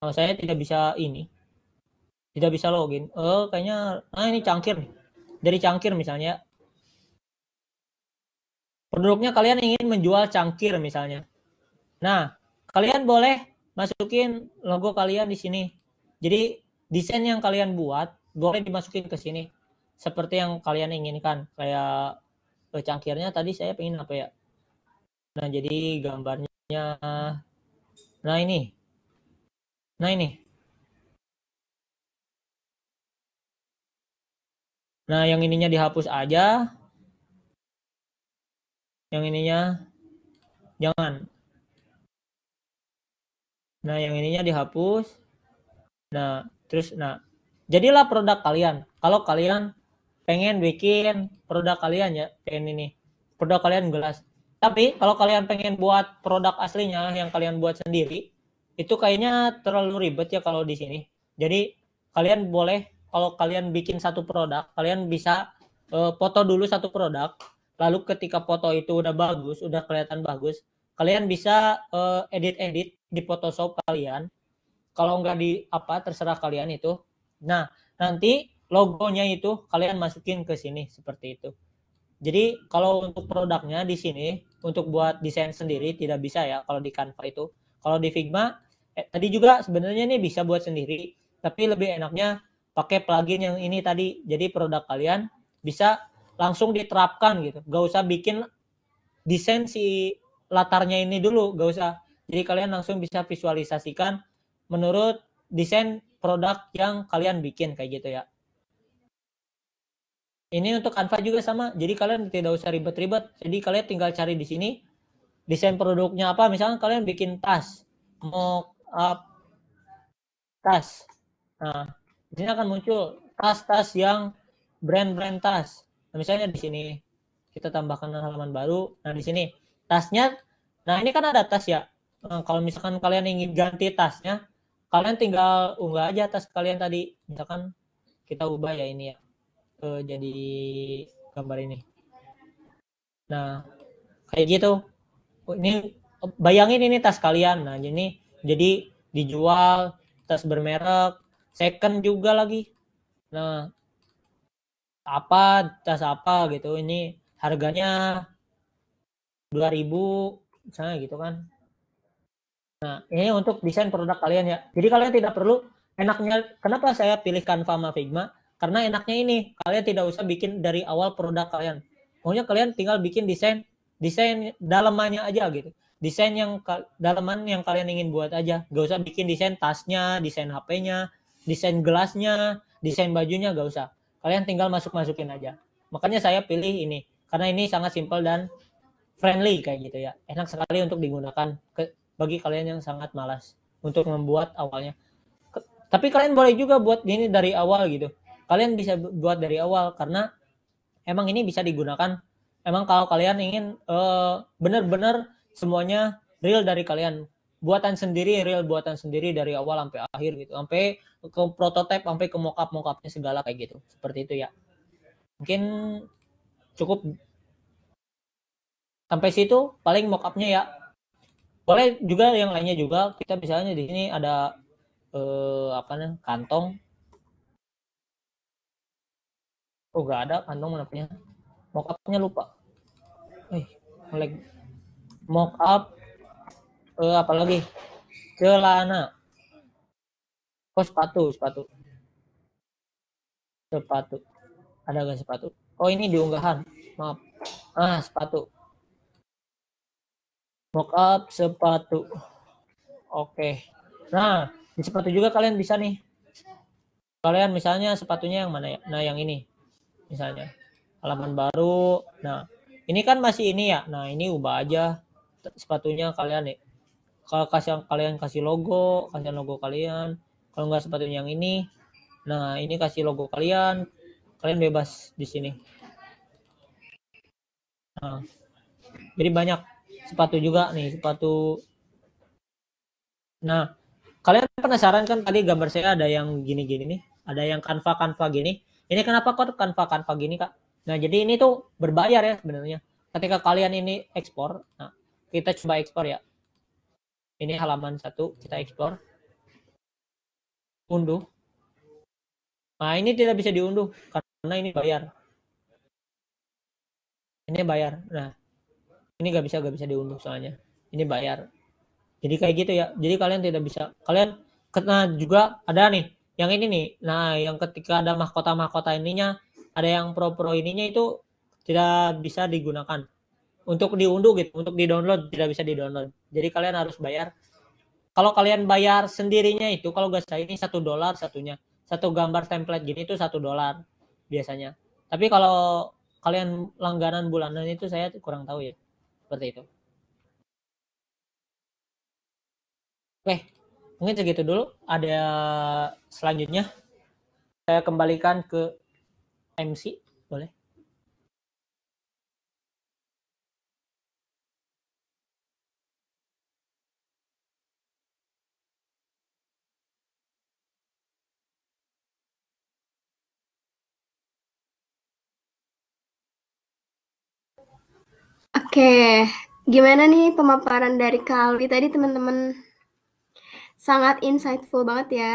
Kalau saya tidak bisa ini, tidak bisa login. Kayaknya, nah ini cangkir nih. Dari cangkir misalnya, produknya kalian ingin menjual cangkir misalnya. Nah, kalian boleh masukin logo kalian di sini. Jadi desain yang kalian buat boleh dimasukin ke sini. Seperti yang kalian inginkan. Kayak cangkirnya tadi saya pengen apa ya. Nah, jadi gambarnya. Nah, ini. Nah, ini. Nah, yang ininya dihapus aja. Yang ininya jangan. Nah, yang ininya dihapus. Nah, terus jadilah produk kalian. Kalau kalian pengen bikin produk kalian ya, pengen ini. Produk kalian gelas. Tapi kalau kalian pengen buat produk aslinya yang kalian buat sendiri, itu kayaknya terlalu ribet ya kalau di sini. Jadi kalian boleh, kalau kalian bikin satu produk, kalian bisa foto dulu satu produk. Lalu ketika foto itu udah bagus, udah kelihatan bagus, kalian bisa edit-edit di Photoshop kalian. Kalau nggak di apa, terserah kalian itu. Nah, nanti logonya itu kalian masukin ke sini seperti itu. Jadi kalau untuk produknya di sini untuk buat desain sendiri tidak bisa ya kalau di Canva itu. Kalau di Figma tadi juga sebenarnya ini bisa buat sendiri, tapi lebih enaknya pakai plugin yang ini tadi. Jadi produk kalian bisa langsung diterapkan gitu. Gak usah bikin desain si latarnya ini dulu, gak usah. Jadi kalian langsung bisa visualisasikan menurut desain produk yang kalian bikin kayak gitu ya. Ini untuk Canva juga sama. Jadi kalian tidak usah ribet-ribet. Jadi kalian tinggal cari di sini desain produknya apa. Misalnya kalian bikin tas, mock up tas. Nah, di sini akan muncul tas-tas yang brand-brand tas. Nah, misalnya di sini kita tambahkan halaman baru. Nah, di sini tasnya. Nah, ini kan ada tas ya. Nah, kalau misalkan kalian ingin ganti tasnya, kalian tinggal unggah aja tas kalian tadi. Misalkan kita ubah ya ini ya. Jadi gambar ini. Nah, kayak gitu. Ini bayangin ini tas kalian. Nah, ini jadi dijual tas bermerek, second juga lagi. Nah, tas apa gitu. Ini harganya 2.000 misalnya gitu kan. Nah, ini untuk desain produk kalian ya. Jadi kalian tidak perlu, enaknya kenapa saya pilih Canva sama Figma? Karena enaknya ini, kalian tidak usah bikin dari awal produk kalian. Pokoknya kalian tinggal bikin desain dalamannya aja gitu. Desain yang dalaman yang kalian ingin buat aja. Gak usah bikin desain tasnya, desain HP-nya, desain gelasnya, desain bajunya, gak usah. Kalian tinggal masukin aja. Makanya saya pilih ini. karena ini sangat simpel dan friendly kayak gitu ya. Enak sekali untuk digunakan bagi kalian yang sangat malas untuk membuat awalnya. Tapi kalian boleh juga buat ini dari awal gitu. Kalian bisa buat dari awal karena emang ini bisa digunakan. Emang kalau kalian ingin benar-benar semuanya real dari kalian, buatan sendiri, real buatan sendiri dari awal sampai akhir gitu, sampai ke prototype, sampai ke mock-upnya segala kayak gitu. Seperti itu ya. Mungkin cukup sampai situ paling mock-upnya ya. Boleh juga yang lainnya juga, kita misalnya di sini ada kantong. Oh, nggak ada kantong mana punya. Mock-upnya lupa. Mock-up apalagi celana. Oh, sepatu. Ada nggak sepatu? Oh, ini di unggahan. Maaf. Sepatu. Mock-up sepatu. Oke. Nah, di sepatu juga kalian bisa nih. Kalian misalnya sepatunya yang mana ya? Nah, yang ini. Misalnya. Halaman baru. Nah, ini kan masih ini ya. Nah, ini ubah aja sepatunya kalian nih. Kalau kalian kasih logo kalian. Kalau nggak sepatunya yang ini. Nah, ini kasih logo kalian bebas di sini. Nah, jadi banyak sepatu juga nih, sepatu. Nah, kalian penasaran kan tadi gambar saya ada yang gini-gini nih, ada yang kanva gini. Ini kenapa kok kanva gini, Kak? Nah, jadi ini tuh berbayar ya sebenarnya. Ketika kalian ini ekspor, nah, kita coba ekspor ya. Ini halaman 1, kita ekspor. Unduh. Nah, ini tidak bisa diunduh karena ini bayar. Ini bayar. Nah, ini nggak bisa diunduh soalnya. Ini bayar. Jadi kayak gitu ya. Jadi kalian tidak bisa. Kalian kena juga ada nih. Yang ini nih. Nah, yang ketika ada mahkota ininya, ada yang pro ininya itu tidak bisa digunakan. Untuk diunduh gitu, untuk di-download tidak bisa di-download. Jadi kalian harus bayar. Kalau kalian bayar sendirinya itu, kalau nggak salah ini $1 satunya. Satu gambar template gini itu $1 biasanya. Tapi kalau kalian langganan bulanan itu saya kurang tahu ya. Seperti itu. Oke, mungkin segitu dulu. Ada selanjutnya saya kembalikan ke MC, boleh? Oke, gimana nih pemaparan dari Kak Alwi tadi teman-teman? Sangat insightful banget ya,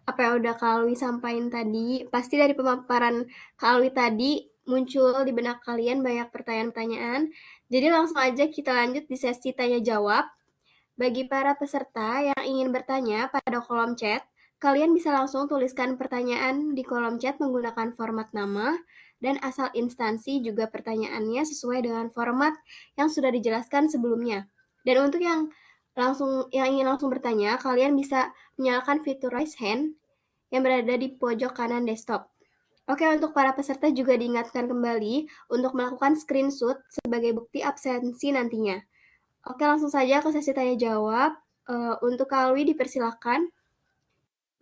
apa yang udah Kak Alwi sampaikan tadi. Pasti dari pemaparan Kak Alwi tadi muncul di benak kalian banyak pertanyaan-pertanyaan. Jadi langsung aja kita lanjut di sesi tanya-jawab. Bagi para peserta yang ingin bertanya pada kolom chat, kalian bisa langsung tuliskan pertanyaan di kolom chat menggunakan format nama dan asal instansi juga pertanyaannya sesuai dengan format yang sudah dijelaskan sebelumnya. Dan untuk yang ingin langsung bertanya, kalian bisa menyalakan fitur raise hand yang berada di pojok kanan desktop. Oke, untuk para peserta juga diingatkan kembali untuk melakukan screenshot sebagai bukti absensi nantinya. Oke, langsung saja ke sesi tanya jawab. Untuk Kak Alwi dipersilakan.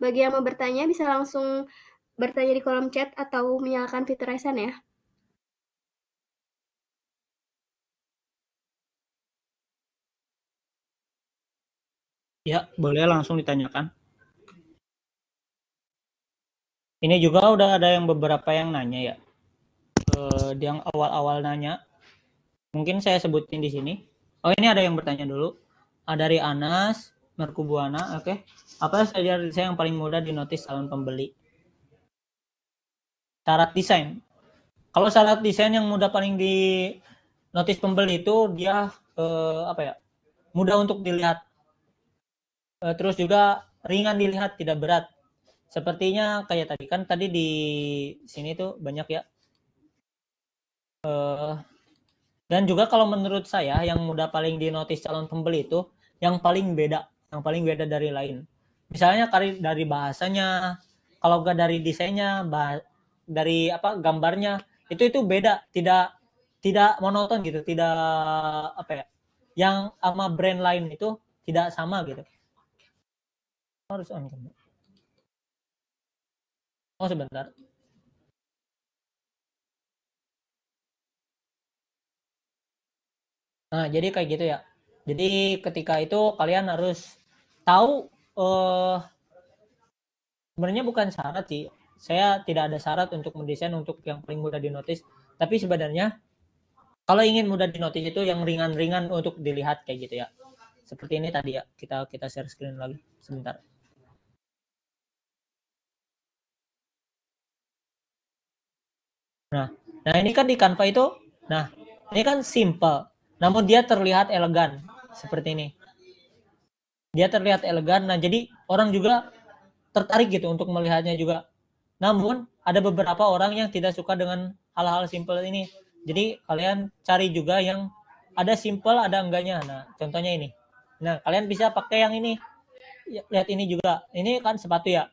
Bagi yang mau bertanya bisa langsung bertanya di kolom chat atau menyalakan fitur raise hand ya. Ya, boleh langsung ditanyakan. Ini juga udah ada yang beberapa yang nanya ya. Yang awal-awal nanya. Mungkin saya sebutin di sini. Oh, ini ada yang bertanya dulu. Dari Anas Merkubuana, oke. Apa saja desain yang paling mudah dinotis calon pembeli? Syarat desain. Kalau syarat desain yang mudah paling di notis pembeli itu dia apa ya? Mudah untuk dilihat. Terus juga ringan dilihat, tidak berat. Sepertinya kayak tadi kan tadi di sini tuh banyak ya. Dan juga kalau menurut saya yang mudah paling dinotis calon pembeli itu yang paling beda dari lain. Misalnya dari bahasanya, kalau enggak dari desainnya, dari apa gambarnya, itu beda, tidak tidak monoton gitu, tidak apa ya, yang sama brand lain itu tidak sama gitu. Harus on. Oh sebentar. Nah jadi kayak gitu ya. Jadi ketika itu kalian harus tahu, sebenarnya bukan syarat sih. Saya tidak ada syarat untuk mendesain untuk yang paling mudah dinotis. Tapi sebenarnya kalau ingin mudah dinotis itu yang ringan-ringan untuk dilihat kayak gitu ya. Seperti ini tadi ya. Kita share screen lagi sebentar. Nah ini kan di Canva itu, nah ini kan simple, namun dia terlihat elegan seperti ini. Dia terlihat elegan, nah jadi orang juga tertarik gitu untuk melihatnya juga. Namun ada beberapa orang yang tidak suka dengan hal-hal simple ini. Jadi kalian cari juga yang ada simple, ada enggaknya. Nah contohnya ini. Nah kalian bisa pakai yang ini. Lihat ini juga. Ini kan sepatu ya.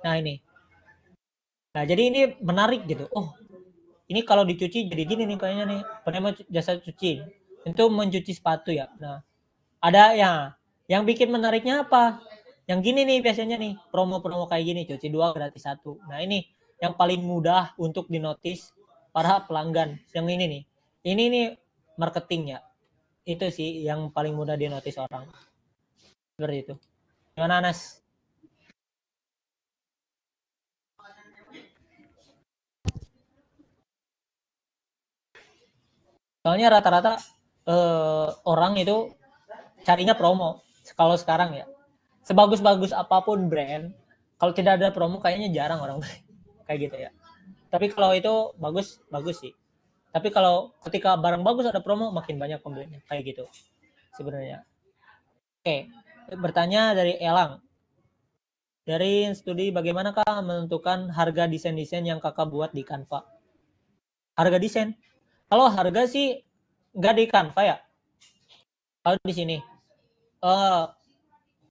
Nah ini. Nah jadi ini menarik gitu. Oh ini kalau dicuci jadi gini nih kayaknya nih, penerima jasa cuci itu mencuci sepatu ya. Nah ada ya yang bikin menariknya apa, yang gini nih biasanya nih promo-promo kayak gini, cuci 2 gratis 1. Nah ini yang paling mudah untuk dinotis para pelanggan, yang ini nih marketingnya, itu sih yang paling mudah dinotis orang, seperti itu. Gimana Anas? Soalnya rata-rata orang itu carinya promo kalau sekarang ya. Sebagus-bagus apapun brand, kalau tidak ada promo kayaknya jarang orang kayak gitu ya. Tapi kalau itu bagus, bagus sih. Tapi kalau ketika barang bagus ada promo, makin banyak pembelinya kayak gitu sebenarnya. Oke, bertanya dari Elang. Dari studi bagaimanakah menentukan harga desain-desain yang kakak buat di Canva? Harga desain? Kalau harga sih nggak di Canva ya. Kalau di sini. Uh,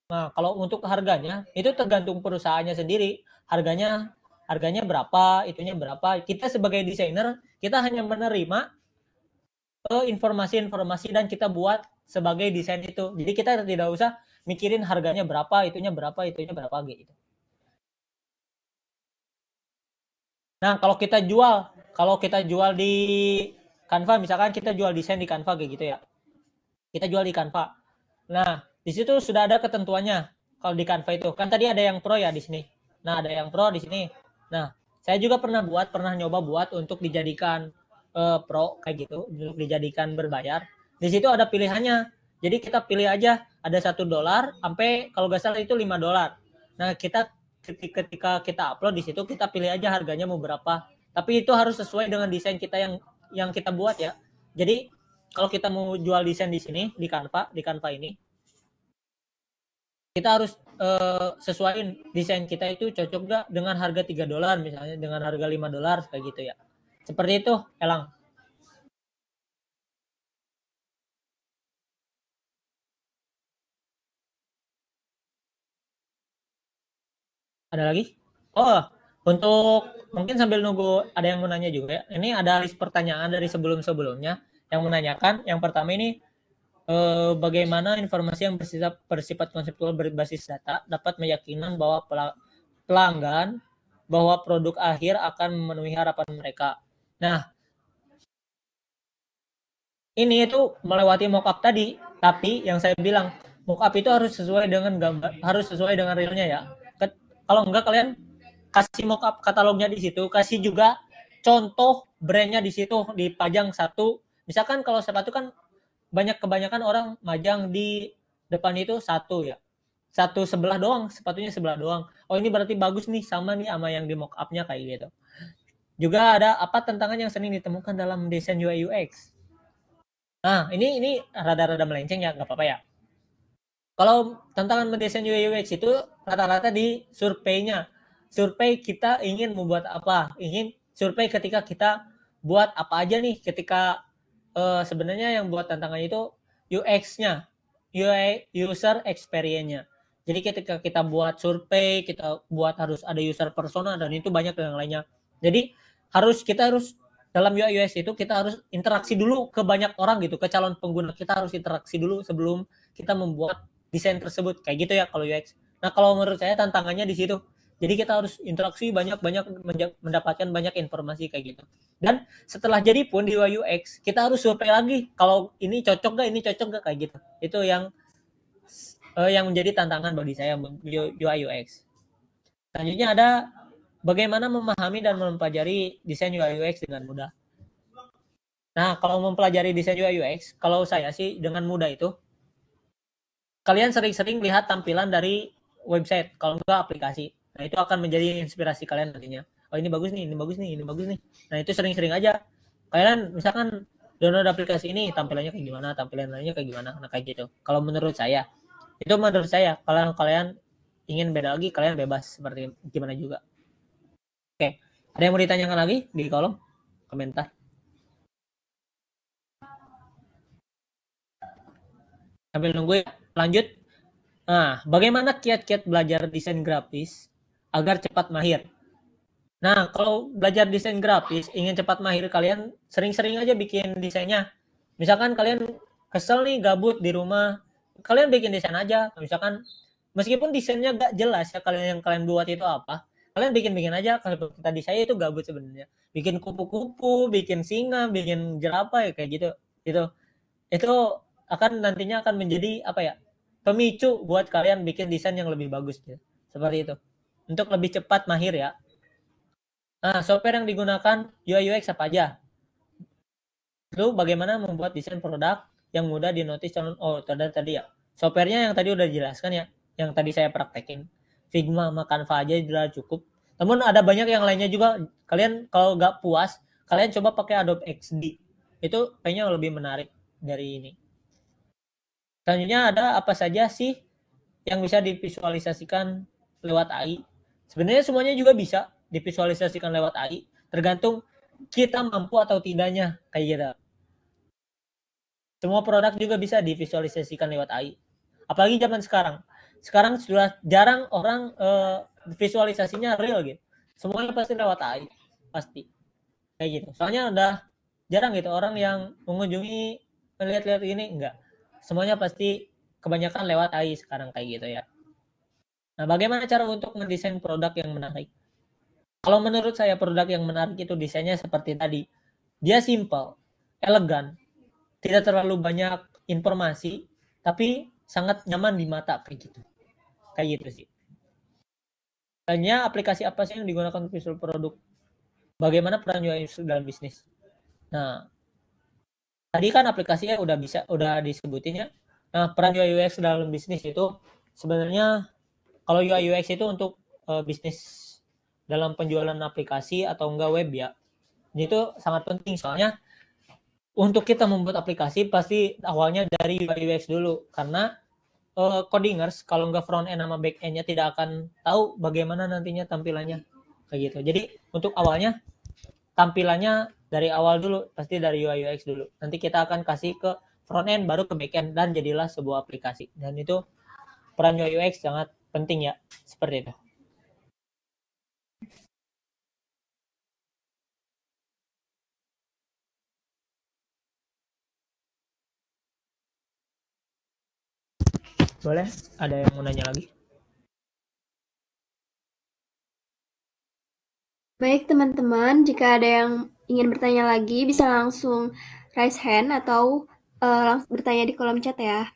Nah, kalau untuk harganya itu tergantung perusahaannya sendiri. Harganya berapa, itunya berapa. Kita sebagai desainer, kita hanya menerima informasi-informasi dan kita buat sebagai desain itu. Jadi kita tidak usah mikirin harganya berapa, itunya berapa gitu. Nah, kalau kita jual di Canva, misalkan kita jual desain di Canva kayak gitu ya. Kita jual di Canva. Nah, di situ sudah ada ketentuannya. Kalau di Canva itu kan tadi ada yang pro ya di sini. Nah, ada yang pro di sini. Nah, saya juga pernah nyoba buat untuk dijadikan pro kayak gitu, untuk dijadikan berbayar. Di situ ada pilihannya. Jadi kita pilih aja ada $1 sampai kalau nggak salah itu $5. Nah, ketika kita upload di situ kita pilih aja harganya mau berapa. Tapi itu harus sesuai dengan desain kita yang kita buat ya. Jadi kalau kita mau jual desain di sini di Canva ini, kita harus sesuaiin desain kita itu cocok gak dengan harga $3 misalnya, dengan harga $5 kayak gitu ya. Seperti itu, Elang. Ada lagi? Oh, untuk mungkin sambil nunggu ada yang mau nanya juga ya. Ini ada list pertanyaan dari sebelum-sebelumnya yang menanyakan. Yang pertama ini bagaimana informasi yang bersifat konseptual berbasis data dapat meyakinkan bahwa pelanggan bahwa produk akhir akan memenuhi harapan mereka. Nah, ini itu melewati mockup tadi, tapi yang saya bilang mockup itu harus sesuai dengan gambar, harus sesuai dengan realnya ya. Kalau enggak kalian kasih mockup katalognya di situ, kasih juga contoh brandnya di situ, dipajang satu. Misalkan kalau sepatu kan kebanyakan orang majang di depan itu satu ya, satu sebelah doang, sepatunya sebelah doang. Oh ini berarti bagus nih, sama nih sama yang di mockupnya kayak gitu. Juga ada apa tantangan yang sering ditemukan dalam desain UI UX. Nah ini rada-rada melenceng ya, nggak apa-apa ya. Kalau tantangan mendesain UI UX itu rata-rata di surveinya. Survei kita ingin membuat apa, ingin survei ketika kita buat apa aja nih, ketika sebenarnya yang buat tantangan itu UX-nya, UI user experience-nya. Jadi ketika kita buat survei, kita buat harus ada user persona dan itu banyak yang lainnya. Jadi kita harus dalam UI UX itu kita harus interaksi dulu ke banyak orang gitu, ke calon pengguna. Kita harus interaksi dulu sebelum kita membuat desain tersebut. Kayak gitu ya kalau UX. Nah, kalau menurut saya tantangannya di situ. Jadi kita harus interaksi banyak-banyak, mendapatkan banyak informasi kayak gitu. Dan setelah jadi pun di UI UX, kita harus survei lagi kalau ini cocok gak, ini cocok gak, kayak gitu. Itu yang menjadi tantangan bagi saya UI UX. Selanjutnya ada bagaimana memahami dan mempelajari desain UI UX dengan mudah. Nah, kalau mempelajari desain UI UX, kalau saya sih dengan mudah itu, kalian sering-sering lihat tampilan dari website, kalau enggak aplikasi. Nah, itu akan menjadi inspirasi kalian nantinya. Oh, ini bagus nih, ini bagus nih, ini bagus nih. Nah, itu sering-sering aja. Kalian misalkan download aplikasi ini, tampilannya kayak gimana, tampilan lainnya kayak gimana, nah kayak gitu. Kalau menurut saya, itu menurut saya, kalau kalian ingin beda lagi, kalian bebas seperti gimana juga. Oke, ada yang mau ditanyakan lagi di kolom komentar? Sambil nunggu ya, lanjut. Nah, bagaimana kiat-kiat belajar desain grafis agar cepat mahir? Nah, kalau belajar desain grafis, ingin cepat mahir, kalian sering-sering aja bikin desainnya. Misalkan kalian kesel nih, gabut di rumah, kalian bikin desain aja. Misalkan, meskipun desainnya gak jelas ya, kalian yang kalian buat itu apa, kalian bikin-bikin aja. Kalau tadi saya itu gabut sebenarnya. Bikin kupu-kupu, bikin singa, bikin jerapah ya, kayak gitu. Itu akan nantinya akan menjadi apa ya, pemicu buat kalian bikin desain yang lebih bagus ya. Seperti itu. Untuk lebih cepat mahir ya. Nah, software yang digunakan UI UX apa aja? Lalu bagaimana membuat desain produk yang mudah dinotis calon, oh tadi ya. Softwarenya yang tadi udah dijelaskan ya, yang tadi saya praktekin. Figma sama Canva aja sudah cukup. Namun ada banyak yang lainnya juga. Kalian kalau nggak puas, kalian coba pakai Adobe XD. Itu kayaknya lebih menarik dari ini. Selanjutnya ada apa saja sih yang bisa divisualisasikan lewat AI? Sebenarnya semuanya juga bisa divisualisasikan lewat AI, tergantung kita mampu atau tidaknya kayak gitu. Semua produk juga bisa divisualisasikan lewat AI. Apalagi zaman sekarang. Sekarang sudah jarang orang visualisasinya real gitu. Semuanya pasti lewat AI, pasti. Kayak gitu. Soalnya udah jarang gitu orang yang mengunjungi melihat-lihat ini, enggak. Semuanya pasti kebanyakan lewat AI sekarang kayak gitu ya. Nah, bagaimana cara untuk mendesain produk yang menarik? Kalau menurut saya produk yang menarik itu desainnya seperti tadi. Dia simple, elegan, tidak terlalu banyak informasi, tapi sangat nyaman di mata kayak gitu. Kayak gitu sih. Hanya aplikasi apa sih yang digunakan untuk visual produk? Bagaimana peran UI dalam bisnis? Nah, tadi kan aplikasinya udah disebutin ya. Nah, peran UI UX dalam bisnis itu sebenarnya kalau UI UX itu untuk bisnis dalam penjualan aplikasi atau enggak web ya. Itu sangat penting soalnya untuk kita membuat aplikasi pasti awalnya dari UI UX dulu karena codingers kalau nggak front end sama back endnya tidak akan tahu bagaimana nantinya tampilannya kayak gitu. Jadi untuk awalnya tampilannya dari awal dulu pasti dari UI UX dulu. Nanti kita akan kasih ke front end baru ke back end dan jadilah sebuah aplikasi. Dan itu peran UI UX sangat penting ya seperti itu. Boleh? Ada yang mau nanya lagi? Baik teman-teman, jika ada yang ingin bertanya lagi bisa langsung raise hand atau langsung bertanya di kolom chat ya.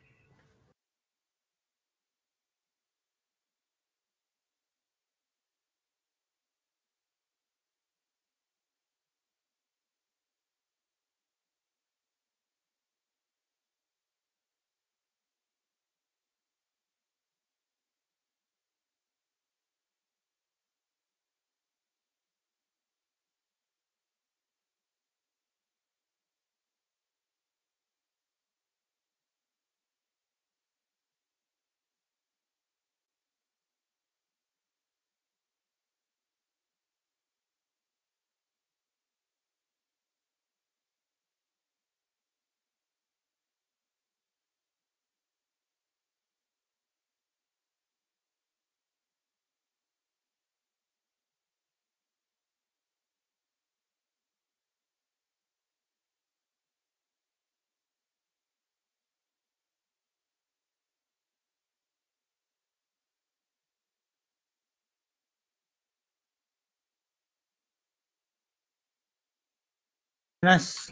Nas,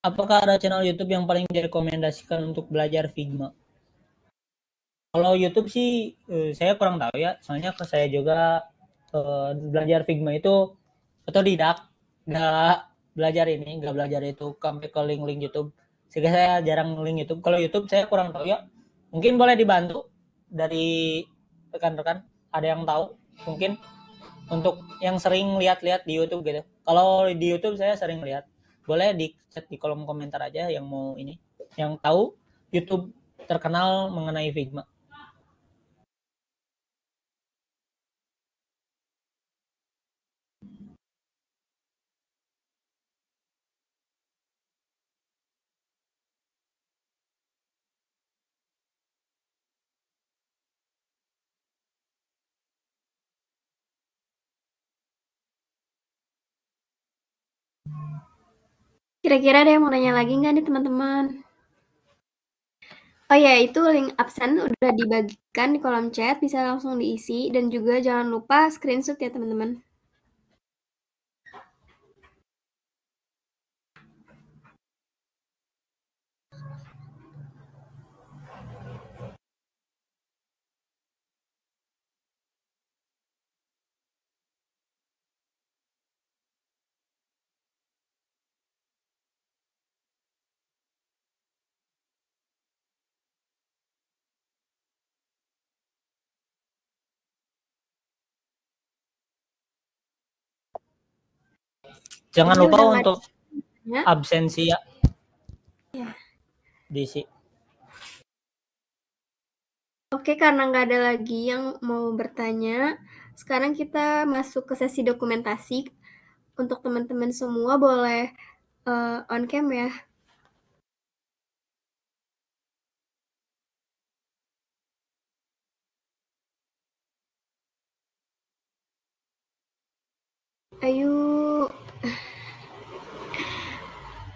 apakah ada channel YouTube yang paling direkomendasikan untuk belajar Figma? Kalau YouTube sih saya kurang tahu ya, soalnya saya juga belajar Figma itu otodidak, nggak nggak belajar itu sampai ke link-link YouTube. Sehingga saya jarang link YouTube. Kalau YouTube saya kurang tahu ya. Mungkin boleh dibantu dari rekan-rekan, ada yang tahu mungkin untuk yang sering lihat-lihat di YouTube gitu. Kalau di YouTube saya sering lihat. Boleh di chat di kolom komentar aja yang mau ini, yang tahu YouTube terkenal mengenai Figma. Kira-kira ada yang mau nanya lagi nggak nih teman-teman? Oh ya, itu link absen udah dibagikan di kolom chat, bisa langsung diisi. Dan juga jangan lupa screenshot ya teman-teman. Jangan Jadi lupa udah untuk ya. absensi ya. Ya. Diisi. Oke, karena nggak ada lagi yang mau bertanya, sekarang kita masuk ke sesi dokumentasi. Untuk teman-teman semua boleh on cam ya. Ayo.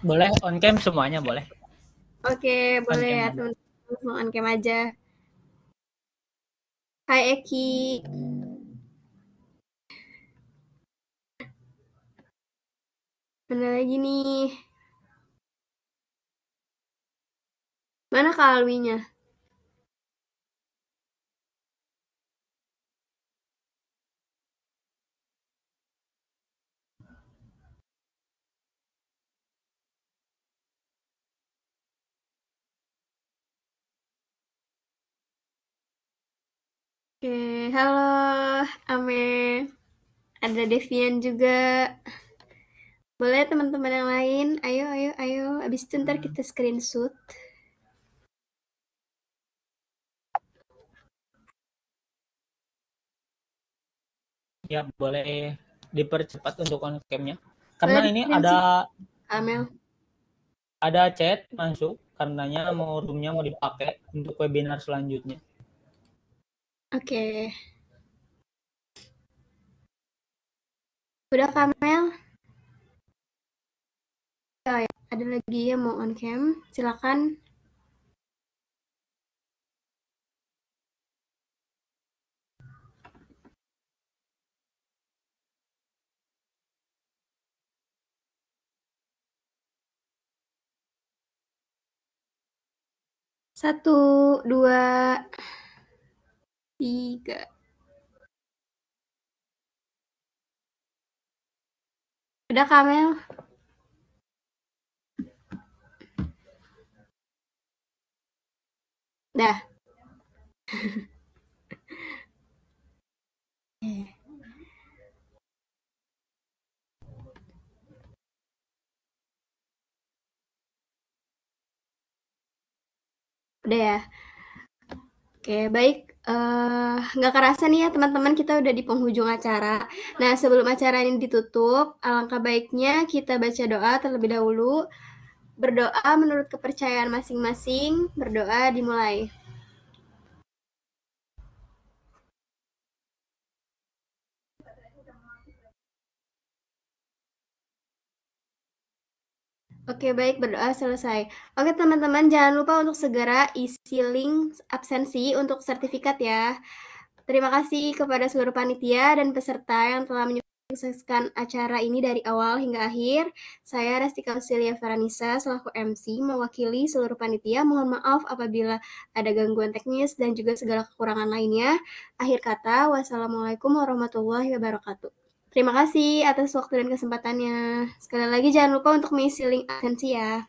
Boleh on cam semuanya boleh. Oke, boleh ya teman-teman. Langsung on cam aja. Hai Eki. Mana lagi nih? Mana Kak Alwinya? Oke, halo Ame. Ada Devian juga. Boleh teman-teman yang lain? Ayo. Abis itu ntar kita screenshot. Ya, boleh dipercepat untuk on cam-nya. Karena Boleh ini ada Amel. chat masuk karenanya room-nya mau dipakai untuk webinar selanjutnya. Oke. Udah Kamel? Oh, ya. Ada lagi yang mau on cam? Silakan. Satu, dua, tiga. Udah Kamel? Dah. Udah ya. Oke, baik. Nggak kerasa nih ya teman-teman, kita udah di penghujung acara. Nah, sebelum acara ini ditutup, alangkah baiknya kita baca doa terlebih dahulu. Berdoa menurut kepercayaan masing-masing. Berdoa dimulai. Oke, baik, berdoa selesai. Oke, teman-teman, jangan lupa untuk segera isi link absensi untuk sertifikat ya. Terima kasih kepada seluruh panitia dan peserta yang telah menyupport mensukseskan acara ini dari awal hingga akhir. Saya Restika Ausilia Faranisa selaku MC mewakili seluruh panitia. Mohon maaf apabila ada gangguan teknis dan juga segala kekurangan lainnya. Akhir kata, wassalamualaikum warahmatullahi wabarakatuh. Terima kasih atas waktu dan kesempatannya. Sekali lagi jangan lupa untuk mengisi link atensi ya.